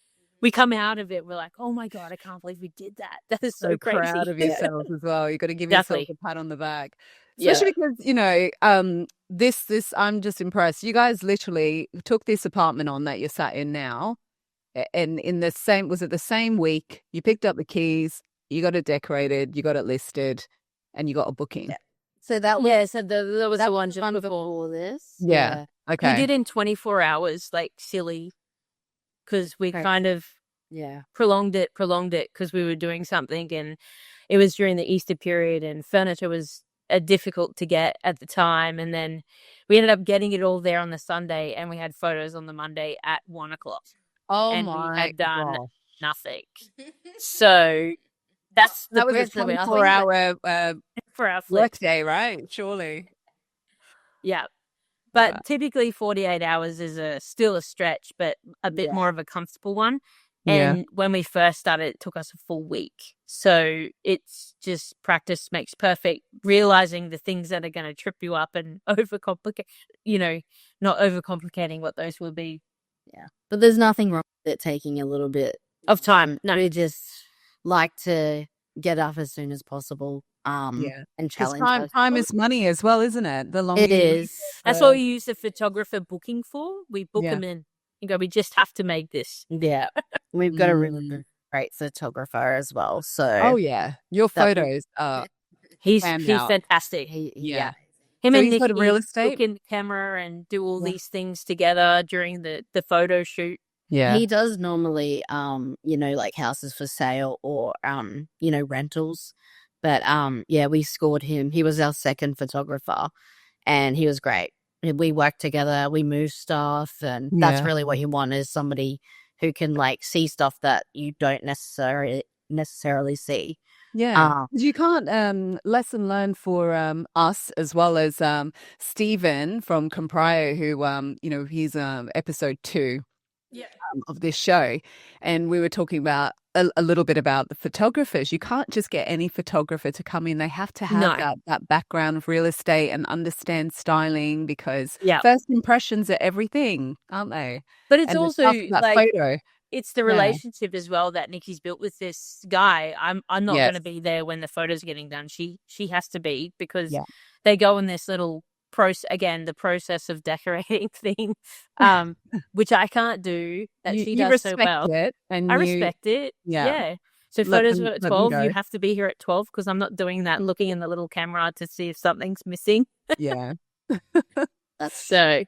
Speaker 3: we come out of it. We're like, oh my god, I can't believe we did that. That is so crazy.
Speaker 1: Proud of yourself as well. You got to give
Speaker 3: Definitely.
Speaker 1: yourself a pat on the back, especially because this. I'm just impressed. You guys literally took this apartment on that you're sat in now, and in the same week you picked up the keys, you got it decorated, you got it listed, and you got a booking.
Speaker 2: Yeah. So that was
Speaker 3: there was the one just
Speaker 2: one
Speaker 3: before.
Speaker 2: before this.
Speaker 1: Yeah. Okay.
Speaker 3: We did in 24 hours, like silly, because we kind of prolonged it because we were doing something, and it was during the Easter period, and furniture was difficult to get at the time, and then we ended up getting it all there on the Sunday, and we had photos on the Monday at 1:00.
Speaker 1: Oh
Speaker 3: and
Speaker 1: my
Speaker 3: we had done
Speaker 1: gosh.
Speaker 3: nothing. So that was a
Speaker 1: a
Speaker 3: pressure
Speaker 1: 24-hour
Speaker 3: for our flip.
Speaker 1: work day, right? Surely.
Speaker 3: Yeah. But typically 48 hours is still a stretch, but a bit more of a comfortable one. And when we first started, it took us a full week. So it's just practice makes perfect, realizing the things that are going to trip you up and overcomplicate, not overcomplicating what those will be.
Speaker 2: Yeah. But there's nothing wrong with it taking a little bit
Speaker 3: Of time. No.
Speaker 2: We just like to get up as soon as possible. And challenge.
Speaker 1: Time is money as well, isn't it? The longer
Speaker 2: It is.
Speaker 3: That's what we use the photographer booking for. We book them in. You go, we just have to make this.
Speaker 2: Yeah. We've got a really great photographer as well. So
Speaker 1: Oh yeah. Your photos are
Speaker 3: He's
Speaker 1: planned out.
Speaker 3: fantastic.
Speaker 1: Yeah.
Speaker 3: Him
Speaker 1: So
Speaker 3: and
Speaker 1: he's got
Speaker 3: Nicki
Speaker 1: a real estate?
Speaker 3: book in the camera and do all these things together during the photo shoot.
Speaker 1: Yeah.
Speaker 2: he does normally like houses for sale or rentals. But we scored him. He was our second photographer and he was great. We worked together, we moved stuff, and that's really what you want is somebody who can like see stuff that you don't necessarily see.
Speaker 1: Yeah. You can't lesson learn for us as well as Stephen from Comprio, who he's episode 2 of this show, and we were talking about a little bit about the photographers. You can't just get any photographer to come in. They have to have that background of real estate and understand styling because first impressions are everything, aren't they?
Speaker 3: But it's
Speaker 1: And the
Speaker 3: also
Speaker 1: stuff in that
Speaker 3: like
Speaker 1: photo.
Speaker 3: it's the relationship as well that Nicki's built with this guy. I'm not
Speaker 1: Yes.
Speaker 3: going to be there when the photos are getting done. She has to be because they go in this little the process of decorating thing, which I can't do that she does so well.
Speaker 1: It, and
Speaker 3: I
Speaker 1: you-
Speaker 3: respect it.
Speaker 1: Yeah.
Speaker 3: So
Speaker 1: Let
Speaker 3: photos
Speaker 1: them-
Speaker 3: are
Speaker 1: let
Speaker 3: at
Speaker 1: them
Speaker 3: 12.
Speaker 1: go.
Speaker 3: You have to be here at 12 because I'm not doing that and looking in the little camera to see if something's missing.
Speaker 1: Yeah.
Speaker 3: So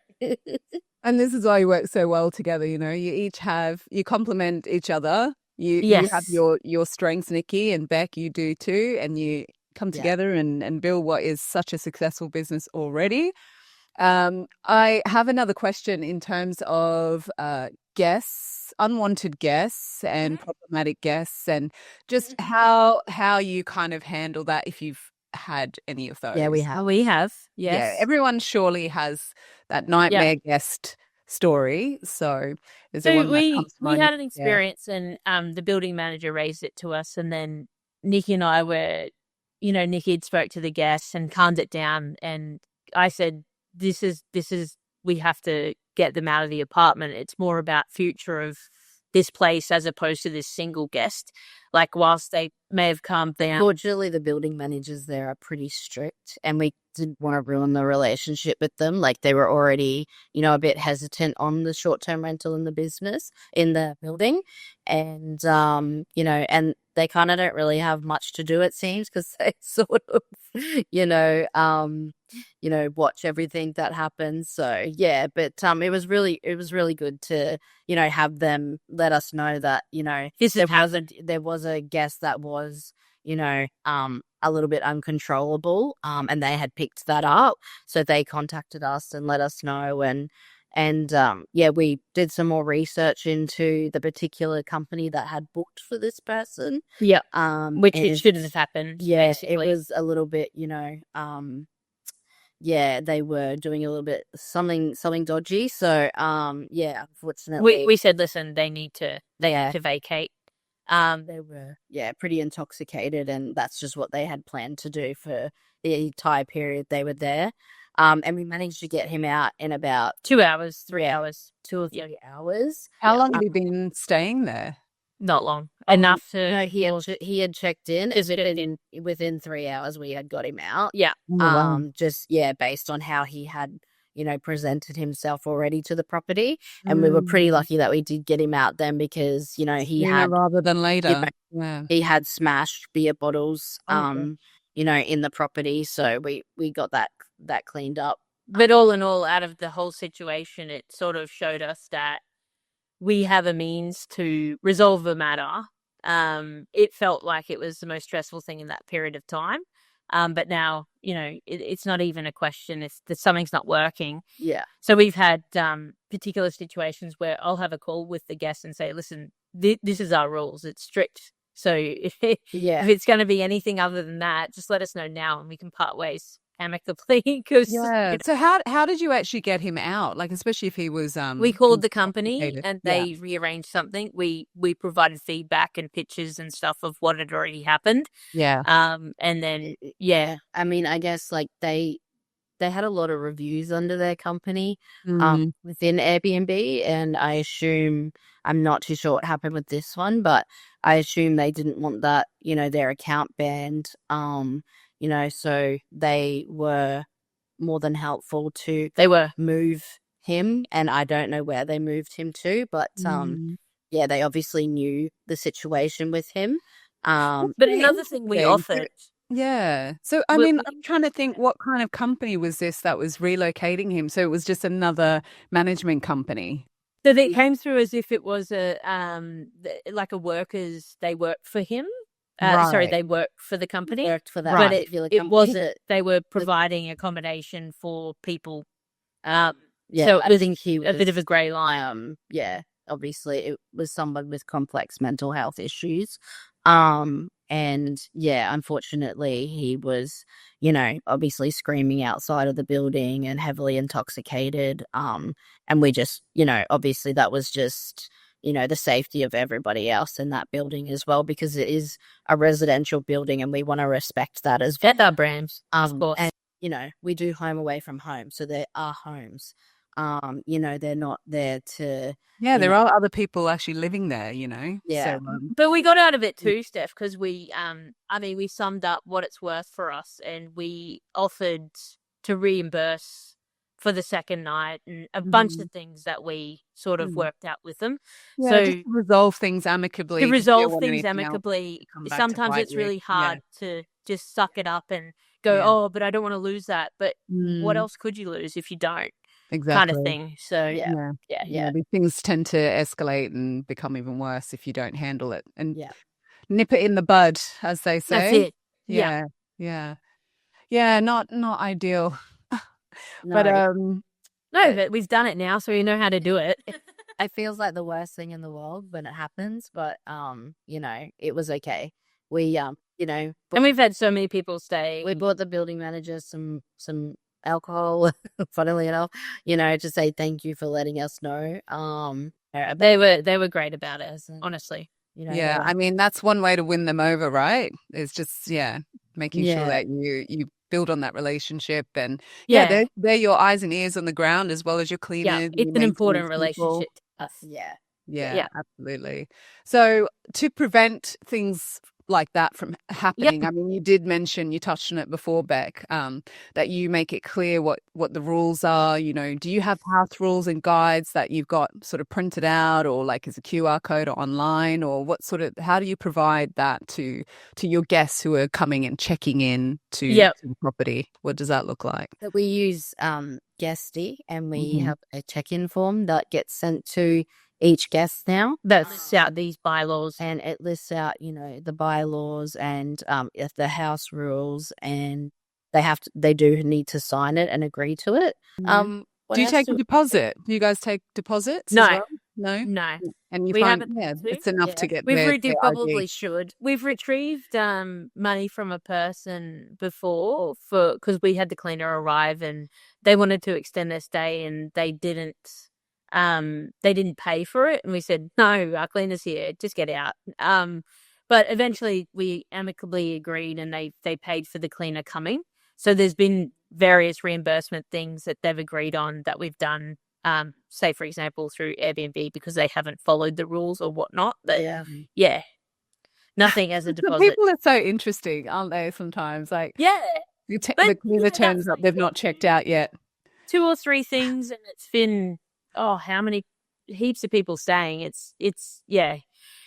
Speaker 1: And this is why you work so well together. You complement each other. You have your strengths, Nicki and Bec, you do too, and you come together and build what is such a successful business already. I have another question in terms of guests, unwanted guests and problematic guests, and just how you kind of handle that if you've had any of those.
Speaker 2: Yeah, we have.
Speaker 3: We have.
Speaker 1: Yeah,
Speaker 3: Yes.
Speaker 1: everyone surely has that nightmare guest story. So is there
Speaker 3: So
Speaker 1: one that comes to
Speaker 3: we
Speaker 1: mind?
Speaker 3: had an
Speaker 1: Yeah.
Speaker 3: experience, and the building manager raised it to us, and then Nicki and I were, Nicki had spoke to the guests and calmed it down, and I said, this is we have to get them out of the apartment. It's more about future of this place as opposed to this single guest. Like, whilst they may have calmed down.
Speaker 2: Unfortunately, the building managers there are pretty strict, and we didn't want to ruin the relationship with them. Like, they were already, a bit hesitant on the short-term rental in the building. And, and they kind of don't really have much to do, it seems, because they sort of, watch everything that happens. So, yeah, but it was really good to, have them let us know that, there was a guest that was, a little bit uncontrollable, and they had picked that up. So they contacted us and let us know. And we did some more research into the particular company that had booked for this person.
Speaker 3: Yeah. Which it should have happened.
Speaker 2: Yeah,
Speaker 3: basically.
Speaker 2: it was a little bit, they were doing a little bit something dodgy. So, unfortunately,
Speaker 3: we said, listen, they need to vacate.
Speaker 2: They were, pretty intoxicated, and that's just what they had planned to do for the entire period they were there. And we managed to get him out in about
Speaker 3: 2 hours, 3 hours.
Speaker 2: 2 or 3 hours.
Speaker 1: How long have you been staying there?
Speaker 3: Not long. Enough to...
Speaker 2: No, he had checked in. Within 3 hours, we had got him out.
Speaker 3: Yeah.
Speaker 2: Based on how he had, presented himself already to the property. And we were pretty lucky that we did get him out then, because, he had...
Speaker 1: rather than later.
Speaker 2: He had smashed beer bottles, in the property. So we got that cleaned up.
Speaker 3: But all in all, out of the whole situation, it sort of showed us that we have a means to resolve the matter. It felt like it was the most stressful thing in that period of time. But now, it's not even a question. It's that something's not working.
Speaker 2: Yeah.
Speaker 3: So we've had particular situations where I'll have a call with the guest and say, listen, this is our rules. It's strict. So if it's going to be anything other than that, just let us know now and we can part ways amicably.
Speaker 1: So how did you actually get him out? Like, especially if he was
Speaker 3: we called the company and they rearranged something. We provided feedback and pictures and stuff of what had already happened.
Speaker 1: Yeah.
Speaker 2: And then I mean, I guess like they had a lot of reviews under their company within Airbnb, and I assume, I'm not too sure what happened with this one, but I assume they didn't want that, their account banned. So they were more than helpful to move him, and I don't know where they moved him to, but they obviously knew the situation with him.
Speaker 3: But another thing we offered.
Speaker 1: Yeah. So, I mean, I'm trying to think, what kind of company was this that was relocating him? So it was just another management company.
Speaker 3: So they came through as if it was a workers, they worked for him. Sorry, they worked for the company.
Speaker 2: Worked for that,
Speaker 3: but it wasn't. They were providing accommodation for people. So I think he was a bit of a grey line.
Speaker 2: Obviously it was someone with complex mental health issues. And unfortunately he was, obviously screaming outside of the building and heavily intoxicated. And we just, obviously that was just, the safety of everybody else in that building as well, because it is a residential building and we want to respect that as well.
Speaker 3: Our brands, of course.
Speaker 2: And, we do home away from home. So there are homes. They're not there to...
Speaker 1: Yeah, there are other people actually living there,
Speaker 2: Yeah.
Speaker 1: So,
Speaker 3: but we got out of it too, Steph, because we summed up what it's worth for us, and we offered to reimburse for the second night and a bunch of things that we sort of worked out with them.
Speaker 1: Yeah,
Speaker 3: so
Speaker 1: just to resolve things amicably.
Speaker 3: Sometimes it's really hard to just suck it up and go, but I don't want to lose that. But what else could you lose if you don't?
Speaker 1: Exactly.
Speaker 3: Kind of thing. So
Speaker 1: These things tend to escalate and become even worse if you don't handle it and nip it in the bud, as they say.
Speaker 3: That's it.
Speaker 1: Not ideal.
Speaker 2: No.
Speaker 3: But we've done it now, so we know how to do it.
Speaker 2: It feels like the worst thing in the world when it happens, but it was okay. We you know,
Speaker 3: And we've had so many people stay.
Speaker 2: we bought the building manager some alcohol, funnily enough, you know, to say thank you for letting us know.
Speaker 3: They were great about it, honestly.
Speaker 2: You know,
Speaker 1: Yeah, I mean, that's one way to win them over, right? It's just, making sure that you build on that relationship. And they're your eyes and ears on the ground as well as your cleaners.
Speaker 3: Yeah,
Speaker 1: your
Speaker 3: it's an important
Speaker 1: maintenance people.
Speaker 3: relationship to us.
Speaker 1: Yeah, absolutely. So to prevent things like that from happening, I mean, you did mention, you touched on it before, Bec, that you make it clear what the rules are. You know, do you have house rules and guides that you've got sort of printed out, or like as a QR code or online, or how do you provide that to your guests who are coming and checking in to the property? What does that look like?
Speaker 2: we use Guesty, and we have a check-in form that gets sent to each guest now.
Speaker 3: That lists out these bylaws.
Speaker 2: And it lists out, you know, the bylaws and if the house rules, and they do need to sign it and agree to it.
Speaker 1: Do you take a deposit? Do you guys take deposits?
Speaker 3: No.
Speaker 1: As well? No. And you find it's enough to get
Speaker 3: we
Speaker 1: their
Speaker 3: probably
Speaker 1: ID.
Speaker 3: should. We've retrieved money from a person before because we had the cleaner arrive and they wanted to extend their stay and they didn't pay for it, and we said, no, our cleaner's here, just get out. But eventually we amicably agreed, and they paid for the cleaner coming. So there's been various reimbursement things that they've agreed on that we've done, say for example through Airbnb, because they haven't followed the rules or whatnot. But nothing as a deposit.
Speaker 1: People are so interesting, aren't they? Sometimes, like the cleaner turns up, they've not checked out yet.
Speaker 3: 2 or 3 things, and it's been how many heaps of people staying. It's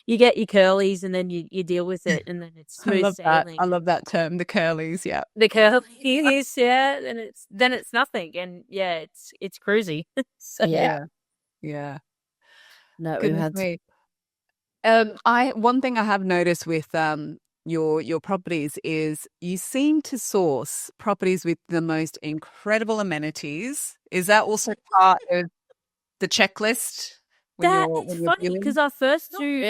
Speaker 3: you get your curlies and then you deal with it, and then it's smooth sailing.
Speaker 1: I love that term, the curlies. Yeah,
Speaker 3: the curlies. Then it's nothing, and it's cruisy. So,
Speaker 1: yeah.
Speaker 2: No,
Speaker 1: Goodness me. One thing I have noticed with your properties is you seem to source properties with the most incredible amenities. Is that also part of the checklist?
Speaker 3: It's funny because our first two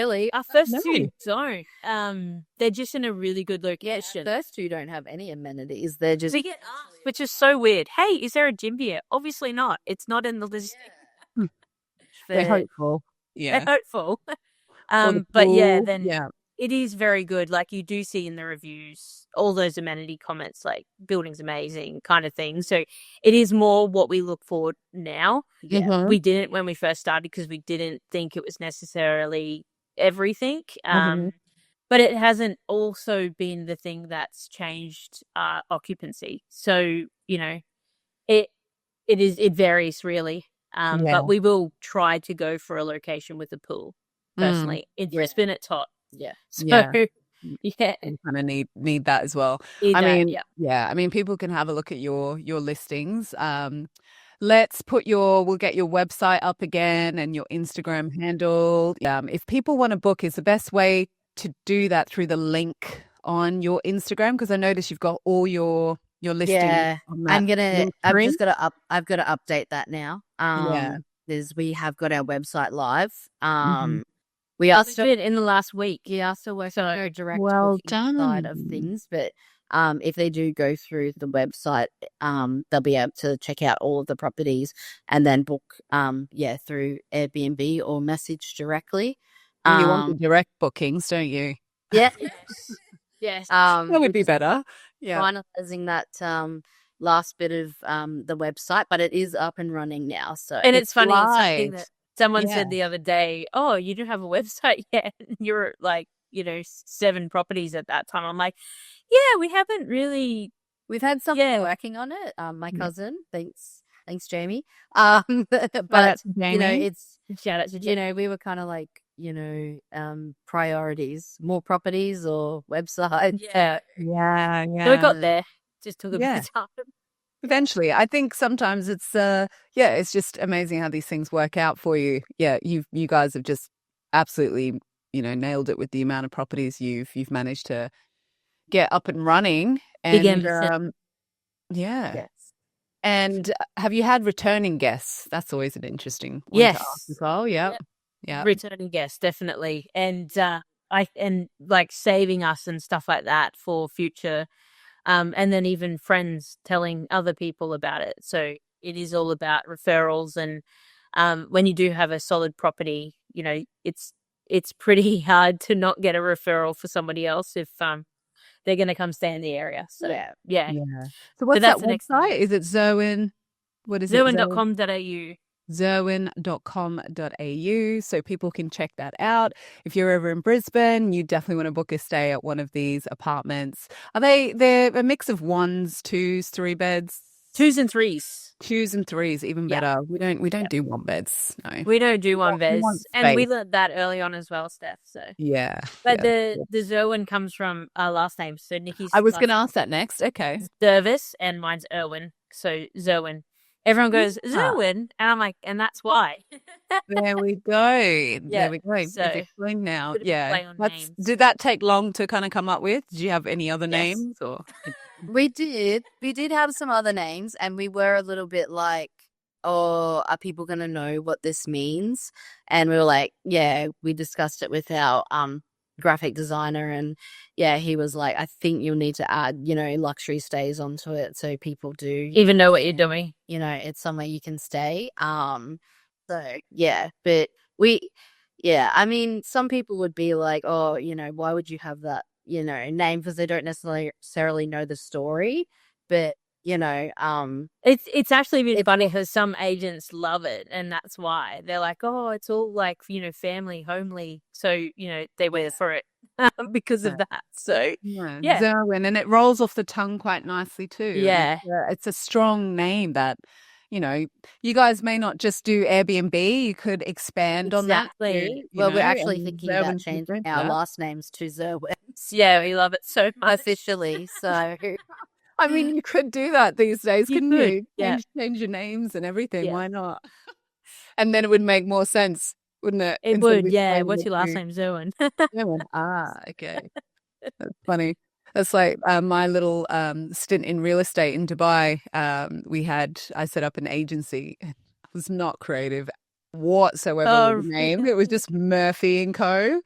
Speaker 3: don't. They're just in a really good location.
Speaker 2: First two don't have any amenities. They're just,
Speaker 3: we get asked, which is so weird. Hey, is there a gym here? Obviously not. It's not in the listing.
Speaker 1: They're hopeful.
Speaker 3: They're hopeful. It is very good. Like you do see in the reviews, all those amenity comments, like building's amazing kind of thing. So it is more what we look for now. We didn't when we first started because we didn't think it was necessarily everything. But it hasn't also been the thing that's changed occupancy. So, you know, it varies really. But we will try to go for a location with a pool personally. In Brisbane, it's hot. So
Speaker 1: you kind of need that as well. I mean, people can have a look at your listings. We'll get your website up again and your Instagram handle. If people want to book, is the best way to do that through the link on your Instagram? Because I noticed you've got all your listings.
Speaker 2: Yeah,
Speaker 1: on that
Speaker 2: I've got to update that now. We have got our website live. We are still
Speaker 3: in the last week.
Speaker 2: Still working on a direct side of things, but if they do go through the website, they'll be able to check out all of the properties and then book through Airbnb or message directly.
Speaker 1: You want the direct bookings, don't you?
Speaker 2: Yeah.
Speaker 3: Yes.
Speaker 1: That would be better. Yeah.
Speaker 2: Finalizing that last bit of the website, but it is up and running now. So
Speaker 3: it's funny. It's something that someone said the other day, oh, you don't have a website yet. You're like, 7 properties at that time. I'm like, yeah, we haven't really.
Speaker 2: We've had someone working on it. My cousin, thanks Jamie. But
Speaker 1: Jamie.
Speaker 2: It's
Speaker 3: shout out to Jamie.
Speaker 2: We were kind of like, priorities, more properties or website.
Speaker 3: Yeah.
Speaker 1: So
Speaker 3: we got there. Just took a bit of time.
Speaker 1: Eventually, I think sometimes it's it's just amazing how these things work out for you. Yeah, you guys have just absolutely nailed it with the amount of properties you've managed to get up and running. And
Speaker 3: Yes.
Speaker 1: And have you had returning guests? That's always an interesting one to ask as well. Yeah.
Speaker 3: Returning guests, definitely. And and like saving us and stuff like that for future. And then even friends telling other people about it. So it is all about referrals. And when you do have a solid property, you know, it's pretty hard to not get a referral for somebody else if they're going to come stay in the area. So yeah.
Speaker 1: So what's
Speaker 3: that's
Speaker 1: that
Speaker 3: the next
Speaker 1: website? Is it Zoen? What is it?
Speaker 3: Zoen.com.au.
Speaker 1: Zoen.com.au, so people can check that out. If you're ever in Brisbane, you definitely want to book a stay at one of these apartments. They're a mix of 1s, 2s, 3 beds?
Speaker 3: 2s and 3s.
Speaker 1: 2s and 3s, even better. We don't do 1 beds. No.
Speaker 3: We don't do 1 beds. And we
Speaker 1: space.
Speaker 3: learned that early on as well, Steph. So
Speaker 1: Yeah.
Speaker 3: But the Zoen comes from our last name. So Nicki's
Speaker 1: I was going to ask that next. Okay.
Speaker 3: Dervis and mine's Irwin. So Zoen. Everyone goes, Zoen, and I'm like, and that's why.
Speaker 1: There we go. There we go.
Speaker 3: So
Speaker 1: Explain now.
Speaker 3: bit of a
Speaker 1: Yeah.
Speaker 3: play on names.
Speaker 1: Did that take long to kind of come up with? Did you have any other
Speaker 3: Yes.
Speaker 1: names or?
Speaker 2: We did have some other names, and we were a little bit like, oh, are people going to know what this means? And we were like, yeah, we discussed it with our graphic designer, and yeah, he was like, I think you'll need to add, you know, luxury stays onto it so people do
Speaker 3: Even know what you're doing.
Speaker 2: you know, it's somewhere you can stay. So yeah, but I mean, some people would be like, oh, you know, why would you have that, you know, name, because they don't necessarily know the story, but you know,
Speaker 3: It's actually a bit funny because some agents love it, and that's why they're like, oh, it's all like, you know, family, homely. So, you know, they went for it because of that. So yeah.
Speaker 1: Zoen, and it rolls off the tongue quite nicely too.
Speaker 3: Yeah.
Speaker 1: It's a strong name that, you know, you guys may not just do Airbnb, you could expand on that.
Speaker 3: Exactly.
Speaker 2: well, we're actually thinking about changing our last names to Zerwins
Speaker 3: Yeah, we love it so much.
Speaker 2: officially. So
Speaker 1: I mean, you could do that these days, couldn't
Speaker 3: could,
Speaker 1: you?
Speaker 3: yeah.
Speaker 1: Change your names and everything.
Speaker 3: Yeah.
Speaker 1: Why not? And then it would make more sense, wouldn't it?
Speaker 3: It
Speaker 1: Instead of
Speaker 3: would, yeah.
Speaker 1: explaining
Speaker 3: What's
Speaker 1: it
Speaker 3: your last
Speaker 1: to-
Speaker 3: name? Zoen.
Speaker 1: Okay. That's funny. That's like my little stint in real estate in Dubai. I set up an agency. It was not creative whatsoever with the name. It was just Murphy and Co.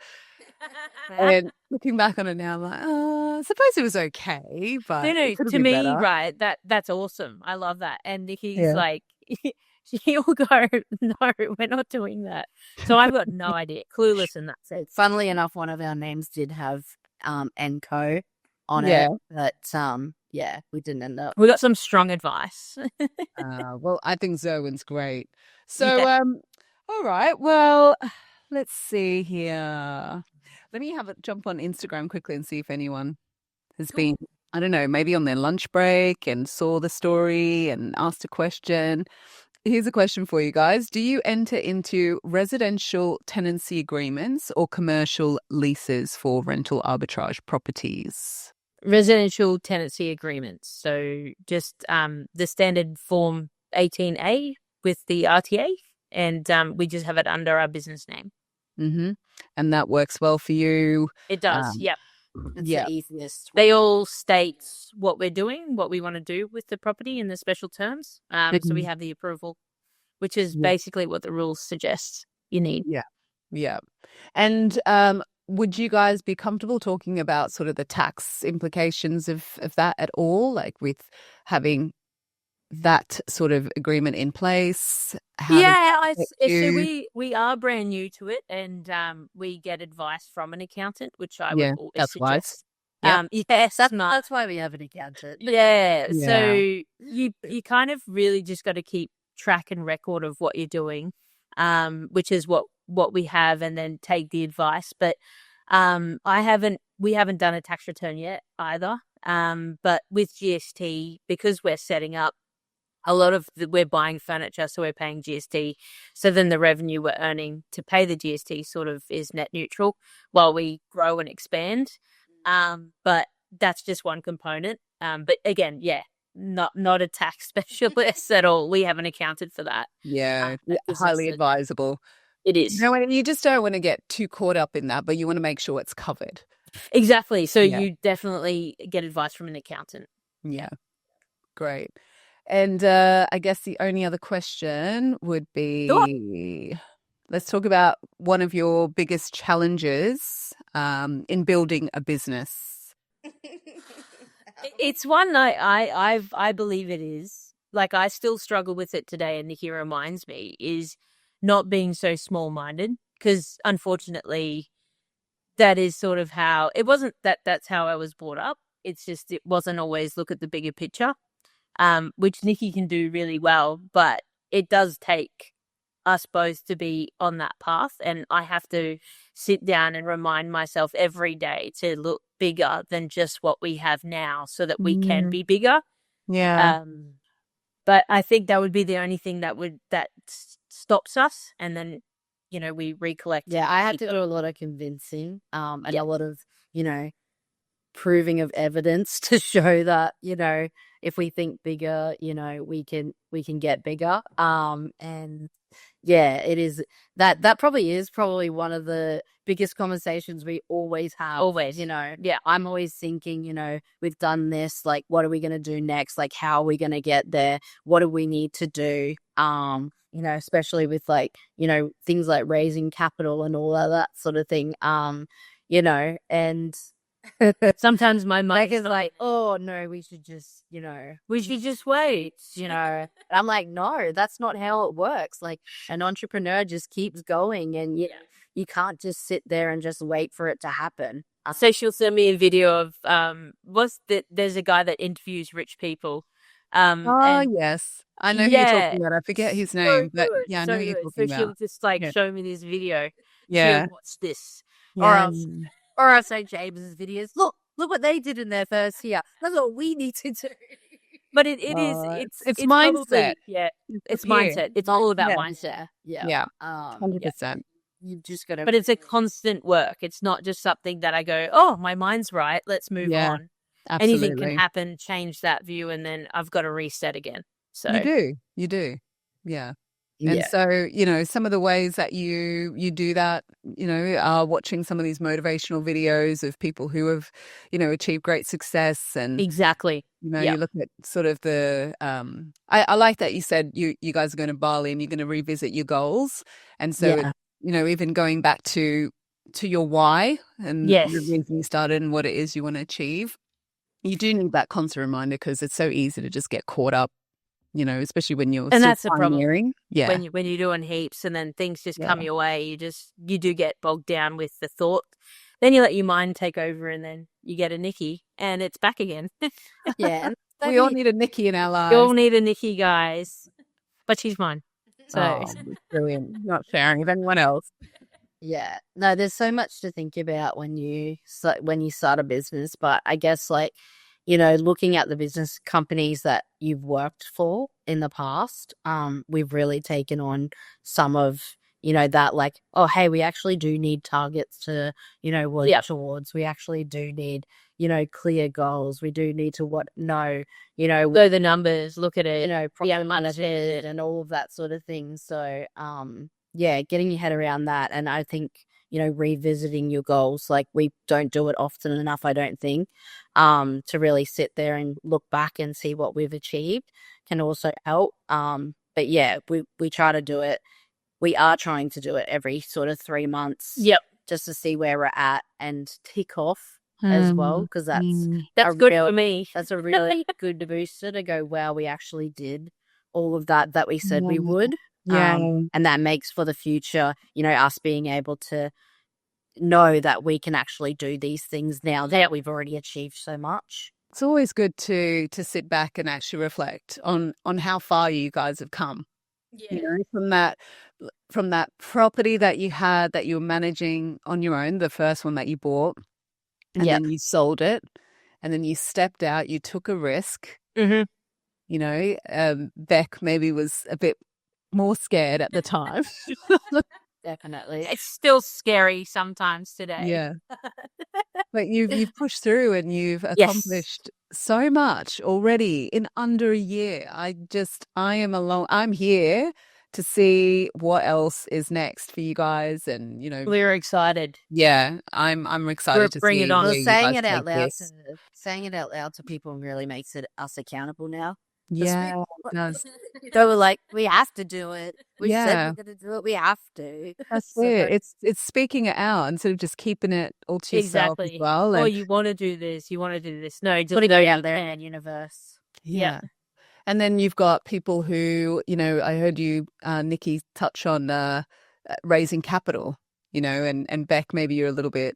Speaker 1: And looking back on it now, I'm like, I suppose it was okay, but it could have
Speaker 3: to
Speaker 1: been
Speaker 3: me,
Speaker 1: better.
Speaker 3: right, that's awesome. I love that. And Nicki's like, she'll go, no, we're not doing that. So I've got no idea. Clueless in that sense.
Speaker 2: funnily enough, one of our names did have Enco on it, but we didn't end up.
Speaker 3: We got some strong advice.
Speaker 1: Well, I think Zoen's great. So, all right. Well, let's see here. Let me have a jump on Instagram quickly and see if anyone has been, I don't know, maybe on their lunch break and saw the story and asked a question. Here's a question for you guys. Do you enter into residential tenancy agreements or commercial leases for rental arbitrage properties?
Speaker 3: Residential tenancy agreements. So just the standard Form 18A with the RTA, and we just have it under our business name.
Speaker 1: Mm-hmm. And that works well for you?
Speaker 3: It does, yep.
Speaker 2: It's the easiest.
Speaker 3: They all state what we're doing, what we want to do with the property in the special terms. So we have the approval, which is basically what the rules suggest you need.
Speaker 1: Yeah. And would you guys be comfortable talking about sort of the tax implications of that at all? Like with having that sort of agreement in place?
Speaker 3: So we are brand new to it, and we get advice from an accountant, which I would always suggest.
Speaker 2: Yes, that's why we have an accountant.
Speaker 3: So you kind of really just got to keep track and record of what you're doing, which is what we have, and then take the advice. But we haven't done a tax return yet either. But with GST, because we're setting up a lot of we're buying furniture, so we're paying GST. So then the revenue we're earning to pay the GST sort of is net neutral while we grow and expand. But that's just one component. But again, not a tax specialist at all. We haven't accounted for that.
Speaker 1: Yeah, highly advisable.
Speaker 3: It is.
Speaker 1: You just don't want to get too caught up in that, but you want to make sure it's covered.
Speaker 3: Exactly. So you definitely get advice from an accountant.
Speaker 1: Yeah, great. And I guess the only other question would be, let's talk about one of your biggest challenges in building a business?
Speaker 3: It's one I believe it is. Like, I still struggle with it today, and Nicki reminds me, is not being so small-minded, because unfortunately that is sort of how it wasn't that's how I was brought up. It's just it wasn't always look at the bigger picture, which Nicki can do really well, but it does take us both to be on that path, and I have to sit down and remind myself every day to look bigger than just what we have now, so that we can be bigger.
Speaker 1: Yeah.
Speaker 3: But I think that would be the only thing that stops us, and then we recollect.
Speaker 2: Yeah, I had to do a lot of convincing, and a lot of proving of evidence to show that if we think bigger, we can get bigger. And yeah, it is that probably is one of the biggest conversations we always have.
Speaker 3: Always,
Speaker 2: yeah. I'm always thinking, we've done this, like, what are we going to do next? Like, how are we going to get there? What do we need to do? Especially with things like raising capital and all of that sort of thing. And
Speaker 3: sometimes my mind
Speaker 2: is like, oh no, we should just wait, And I'm like, no, that's not how it works. Like, an entrepreneur just keeps going, and you can't just sit there and just wait for it to happen.
Speaker 3: So she'll send me a video of there's a guy that interviews rich people.
Speaker 1: Yes, I know who you're talking about. I forget his name, but I know who you're talking about.
Speaker 3: So she'll just show me this video.
Speaker 1: Yeah,
Speaker 3: what's this?
Speaker 2: Yeah. Or I'll say James's videos. Look what they did in their first year. That's what we need to do.
Speaker 3: But it's
Speaker 1: mindset.
Speaker 3: Probably, it's mindset. It's all about mindset.
Speaker 2: Yeah.
Speaker 1: 100%.
Speaker 2: You've just got to.
Speaker 3: But it's a constant work. It's not just something that I go, oh, my mind's right, let's move on.
Speaker 1: Absolutely.
Speaker 3: Anything can happen, change that view, and then I've got to reset again. So
Speaker 1: you do. Yeah. And so, some of the ways that you do that, are watching some of these motivational videos of people who have, achieved great success. And
Speaker 3: exactly.
Speaker 1: You look at sort of the, I like that you said you guys are going to Bali and you're going to revisit your goals. And so, even going back to your why and the reason you started and what it is you want to achieve, you do need that constant reminder, because it's so easy to just get caught up, especially when you're
Speaker 3: and that's
Speaker 1: the problem. Yeah.
Speaker 3: When you're doing heaps and then things just come your way, you do get bogged down with the thought. Then you let your mind take over, and then you get a Nicki and it's back again.
Speaker 2: Yeah.
Speaker 1: We all need a Nicki in our lives.
Speaker 3: You all need a Nicki, guys. But she's mine. So
Speaker 1: brilliant. Not sharing with anyone else.
Speaker 2: Yeah. No, there's so much to think about when you start a business, but I guess looking at the business companies that you've worked for in the past, we've really taken on some of, that, like, oh, hey, we actually do need targets to, work towards. We actually do need, clear goals. We do need to know
Speaker 3: the numbers, look at it,
Speaker 2: management and all of that sort of thing. So, getting your head around that. And I think, revisiting your goals, like, we don't do it often enough, I don't think, to really sit there and look back and see what we've achieved can also help. But we try to do it. We are trying to do it every sort of 3 months.
Speaker 3: Yep.
Speaker 2: Just to see where we're at and tick off as well, because
Speaker 3: that's good for me.
Speaker 2: That's a really good booster to go, wow, we actually did all of that we said we would.
Speaker 1: Yeah.
Speaker 2: And that makes for the future, us being able to know that we can actually do these things now that we've already achieved so much.
Speaker 1: It's always good to sit back and actually reflect on how far you guys have come.
Speaker 3: Yeah.
Speaker 1: From that property that you had, that you were managing on your own, the first one that you bought, and then you sold it, and then you stepped out, you took a risk.
Speaker 3: Mm-hmm.
Speaker 1: Bec maybe was a bit more scared at the time.
Speaker 2: Definitely.
Speaker 3: It's still scary sometimes today.
Speaker 1: Yeah. But you've pushed through and you've accomplished so much already in under a year. I'm here to see what else is next for you guys, and
Speaker 3: we're excited.
Speaker 1: Yeah, I'm excited to
Speaker 3: bring
Speaker 1: see
Speaker 3: it on.
Speaker 2: Saying it out loud to people really makes us accountable now.
Speaker 1: Yeah, it does.
Speaker 2: They were like, we have to do it. We said
Speaker 1: Yeah.
Speaker 2: we're going to do it. We have to.
Speaker 1: That's
Speaker 2: So-
Speaker 1: it. It's speaking it out instead of just keeping it all to yourself as
Speaker 3: Exactly.
Speaker 1: well.
Speaker 3: Or
Speaker 1: And
Speaker 3: you want to do this, you want to do this. No, just
Speaker 2: Got to go out there and universe.
Speaker 1: yeah. And then you've got people who, I heard you, Nicki, touch on raising capital, and Bec, maybe you're a little bit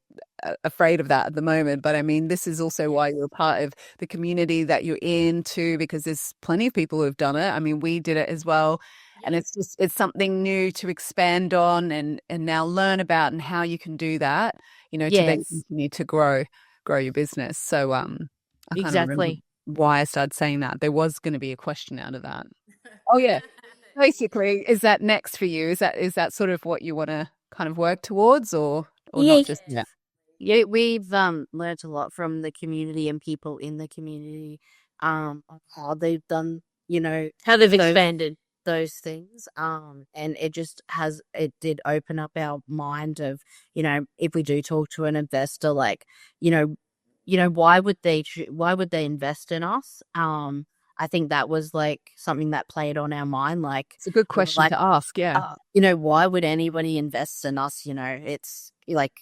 Speaker 1: afraid of that at the moment. But I mean, this is also why you're part of the community that you're in too, because there's plenty of people who have done it. I mean, we did it as well. And it's something new to expand on and now learn about and how you can do that, to then
Speaker 2: Yes.
Speaker 1: continue to grow your business. So I kind of remember
Speaker 3: exactly.
Speaker 1: why I started saying that. There was going to be a question out of that. Oh yeah. Basically, is that next for you? Is that sort of what you want to kind of work towards or
Speaker 3: Yeah.
Speaker 1: not just yet?
Speaker 2: Yeah, we've learned a lot from the community and people in the community, on how they've done,
Speaker 3: How they've expanded.
Speaker 2: those things. And it did open up our mind of, if we do talk to an investor, like, why would they invest in us? I think that was like something that played on our mind. Like,
Speaker 1: It's a good question to ask. Yeah.
Speaker 2: why would anybody invest in us? It's like,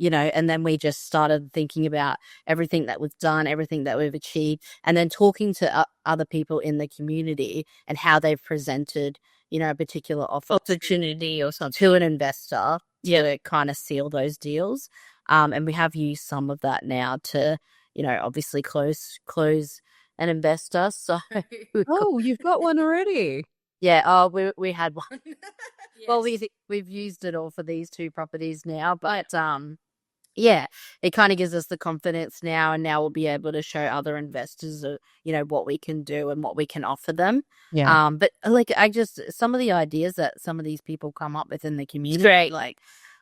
Speaker 2: and then we just started thinking about everything that we've done, everything that we've achieved, and then talking to other people in the community and how they've presented, a particular
Speaker 3: Opportunity or something.
Speaker 2: to an investor to kind of seal those deals. And we have used some of that now to, obviously close an investor. So
Speaker 1: Oh, you've got one already.
Speaker 2: yeah, we had one. Well, we've used it all for these two properties now, but yeah, it kind of gives us the confidence now, and now we'll be able to show other investors, what we can do and what we can offer them.
Speaker 1: Yeah.
Speaker 2: But like, some of the ideas that some of these people come up with in the community,
Speaker 3: Great.
Speaker 2: like,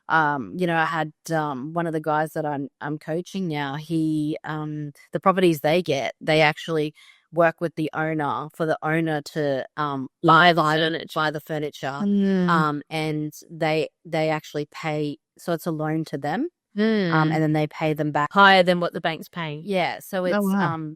Speaker 2: I had one of the guys that I'm coaching now. He, the properties they get, they actually work with the owner for the owner to buy the furniture, and they actually pay, so it's a loan to them, and then they pay them back.
Speaker 3: Higher than what the bank's paying.
Speaker 2: Yeah, so it's
Speaker 1: wow.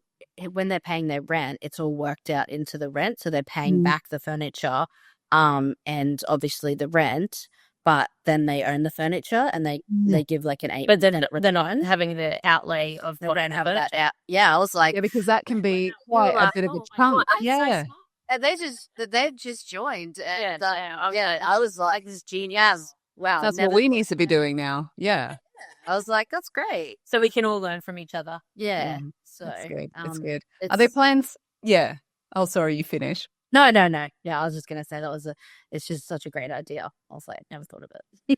Speaker 2: when they're paying their rent, it's all worked out into the rent, so they're paying back the furniture, and obviously the rent. But then they own the furniture and they give like an 8%.
Speaker 3: But they're not having the outlay of
Speaker 2: They
Speaker 3: what
Speaker 2: don't have
Speaker 3: furniture.
Speaker 2: that out. Yeah, I was like,
Speaker 1: Yeah, because that can be quite a bit of a chunk. Yeah.
Speaker 2: and they just joined. And,
Speaker 3: Yeah,
Speaker 2: I was like, this is genius. Wow,
Speaker 1: That's what we need to be doing now. Yeah.
Speaker 2: I was like, that's great.
Speaker 3: So we can all learn from each other.
Speaker 2: Yeah.
Speaker 1: Mm,
Speaker 2: So
Speaker 1: That's good. That's good. Are
Speaker 2: it's-
Speaker 1: there plans? Yeah. Oh, sorry, you finish.
Speaker 2: No. Yeah, I was just gonna say it's just such a great idea. I was like, never thought of it.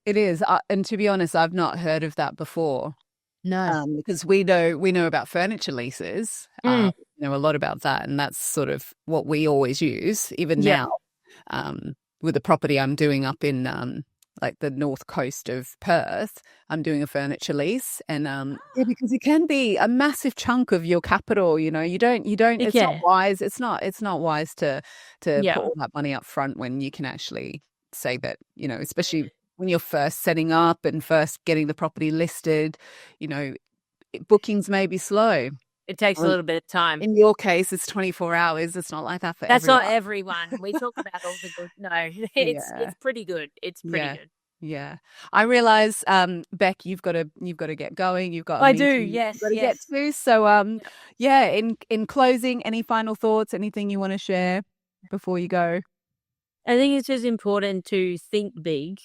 Speaker 1: It is. And to be honest, I've not heard of that before.
Speaker 2: No.
Speaker 1: Because we know about furniture leases. A lot about that, and that's sort of what we always use, even now. With the property I'm doing up in like the north coast of Perth, I'm doing a furniture lease, and because it can be a massive chunk of your capital. You don't. It's not wise. It's not wise to put all that money up front when you can actually say that. Especially when you're first setting up and first getting the property listed. Bookings may be slow.
Speaker 3: It takes a little bit of time.
Speaker 1: In your case, it's 24 hours. It's not like that for
Speaker 3: That's
Speaker 1: everyone.
Speaker 3: not everyone. We talk about all the good. No, it's pretty good. It's pretty good.
Speaker 1: Yeah. I realize, Bec, you've got to get going. You've got a
Speaker 3: I do,
Speaker 1: meeting
Speaker 3: yes,
Speaker 1: you've got to get to. So, in closing, any final thoughts, anything you want to share before you go?
Speaker 3: I think it's just important to think big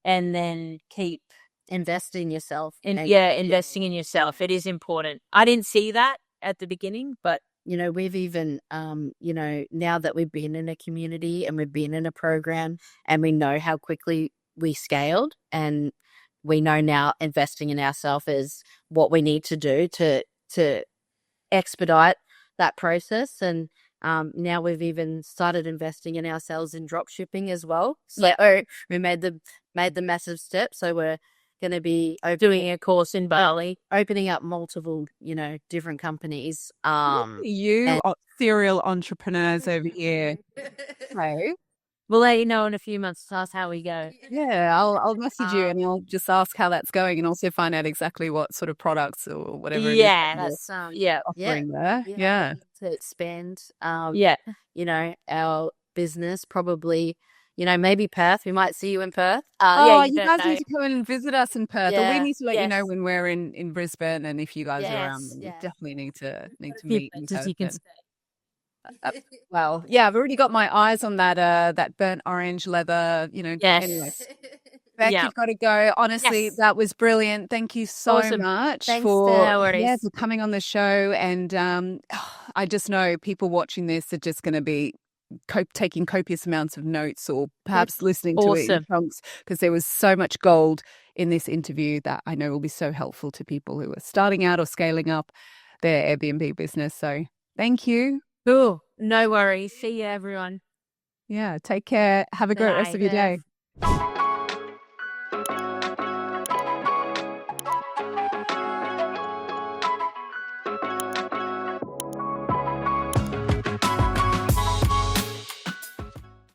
Speaker 3: and then keep
Speaker 2: Invest in yourself.
Speaker 3: investing in yourself. It is important. I didn't see that at the beginning, but
Speaker 2: We've even, now that we've been in a community and we've been in a program and we know how quickly we scaled, and we know now investing in ourselves is what we need to do to expedite that process. And now we've even started investing in ourselves in drop shipping as well. So we made the massive step. So we're going to be
Speaker 3: doing a course in Bali,
Speaker 2: opening up multiple, different companies.
Speaker 1: You serial entrepreneurs over here. So,
Speaker 3: We'll let you know in a few months. That's how we go.
Speaker 1: Yeah, I'll message you and I'll just ask how that's going and also find out exactly what sort of products or whatever it is that you're
Speaker 2: That's
Speaker 1: offering there.
Speaker 2: you know,
Speaker 1: Yeah.
Speaker 2: to expand
Speaker 3: Yeah.
Speaker 2: you know, our business, probably, you know, maybe Perth. We might see you in Perth.
Speaker 1: Oh,
Speaker 3: you
Speaker 1: you
Speaker 3: don't
Speaker 1: guys
Speaker 3: know.
Speaker 1: need to come and visit us in Perth. Or we
Speaker 2: Yeah.
Speaker 1: need to let you know
Speaker 3: Yes.
Speaker 1: when we're in Brisbane, and if you guys are around,
Speaker 2: Yes,
Speaker 1: then we
Speaker 2: yes.
Speaker 1: definitely need to
Speaker 3: Few
Speaker 1: meet in
Speaker 3: places you can
Speaker 1: person. Well, yeah, I've already got my eyes on that burnt orange leather, you know.
Speaker 3: Yes.
Speaker 1: Anyways, Bec,
Speaker 3: Yeah.
Speaker 1: you've got to go. Honestly,
Speaker 3: Yes.
Speaker 1: that was brilliant. Thank you so
Speaker 3: Awesome.
Speaker 1: much
Speaker 2: Thanks,
Speaker 1: for
Speaker 3: No worries.
Speaker 1: for coming on the show. And I just know people watching this are just going to be taking copious amounts of notes, or perhaps listening to it in
Speaker 3: Awesome.
Speaker 1: chunks, because there was so much gold in this interview that I know will be so helpful to people who are starting out or scaling up their Airbnb business. So thank you.
Speaker 3: Cool. No worries. See you, everyone.
Speaker 1: Yeah, take care. Have a great rest of your day.
Speaker 3: Bye.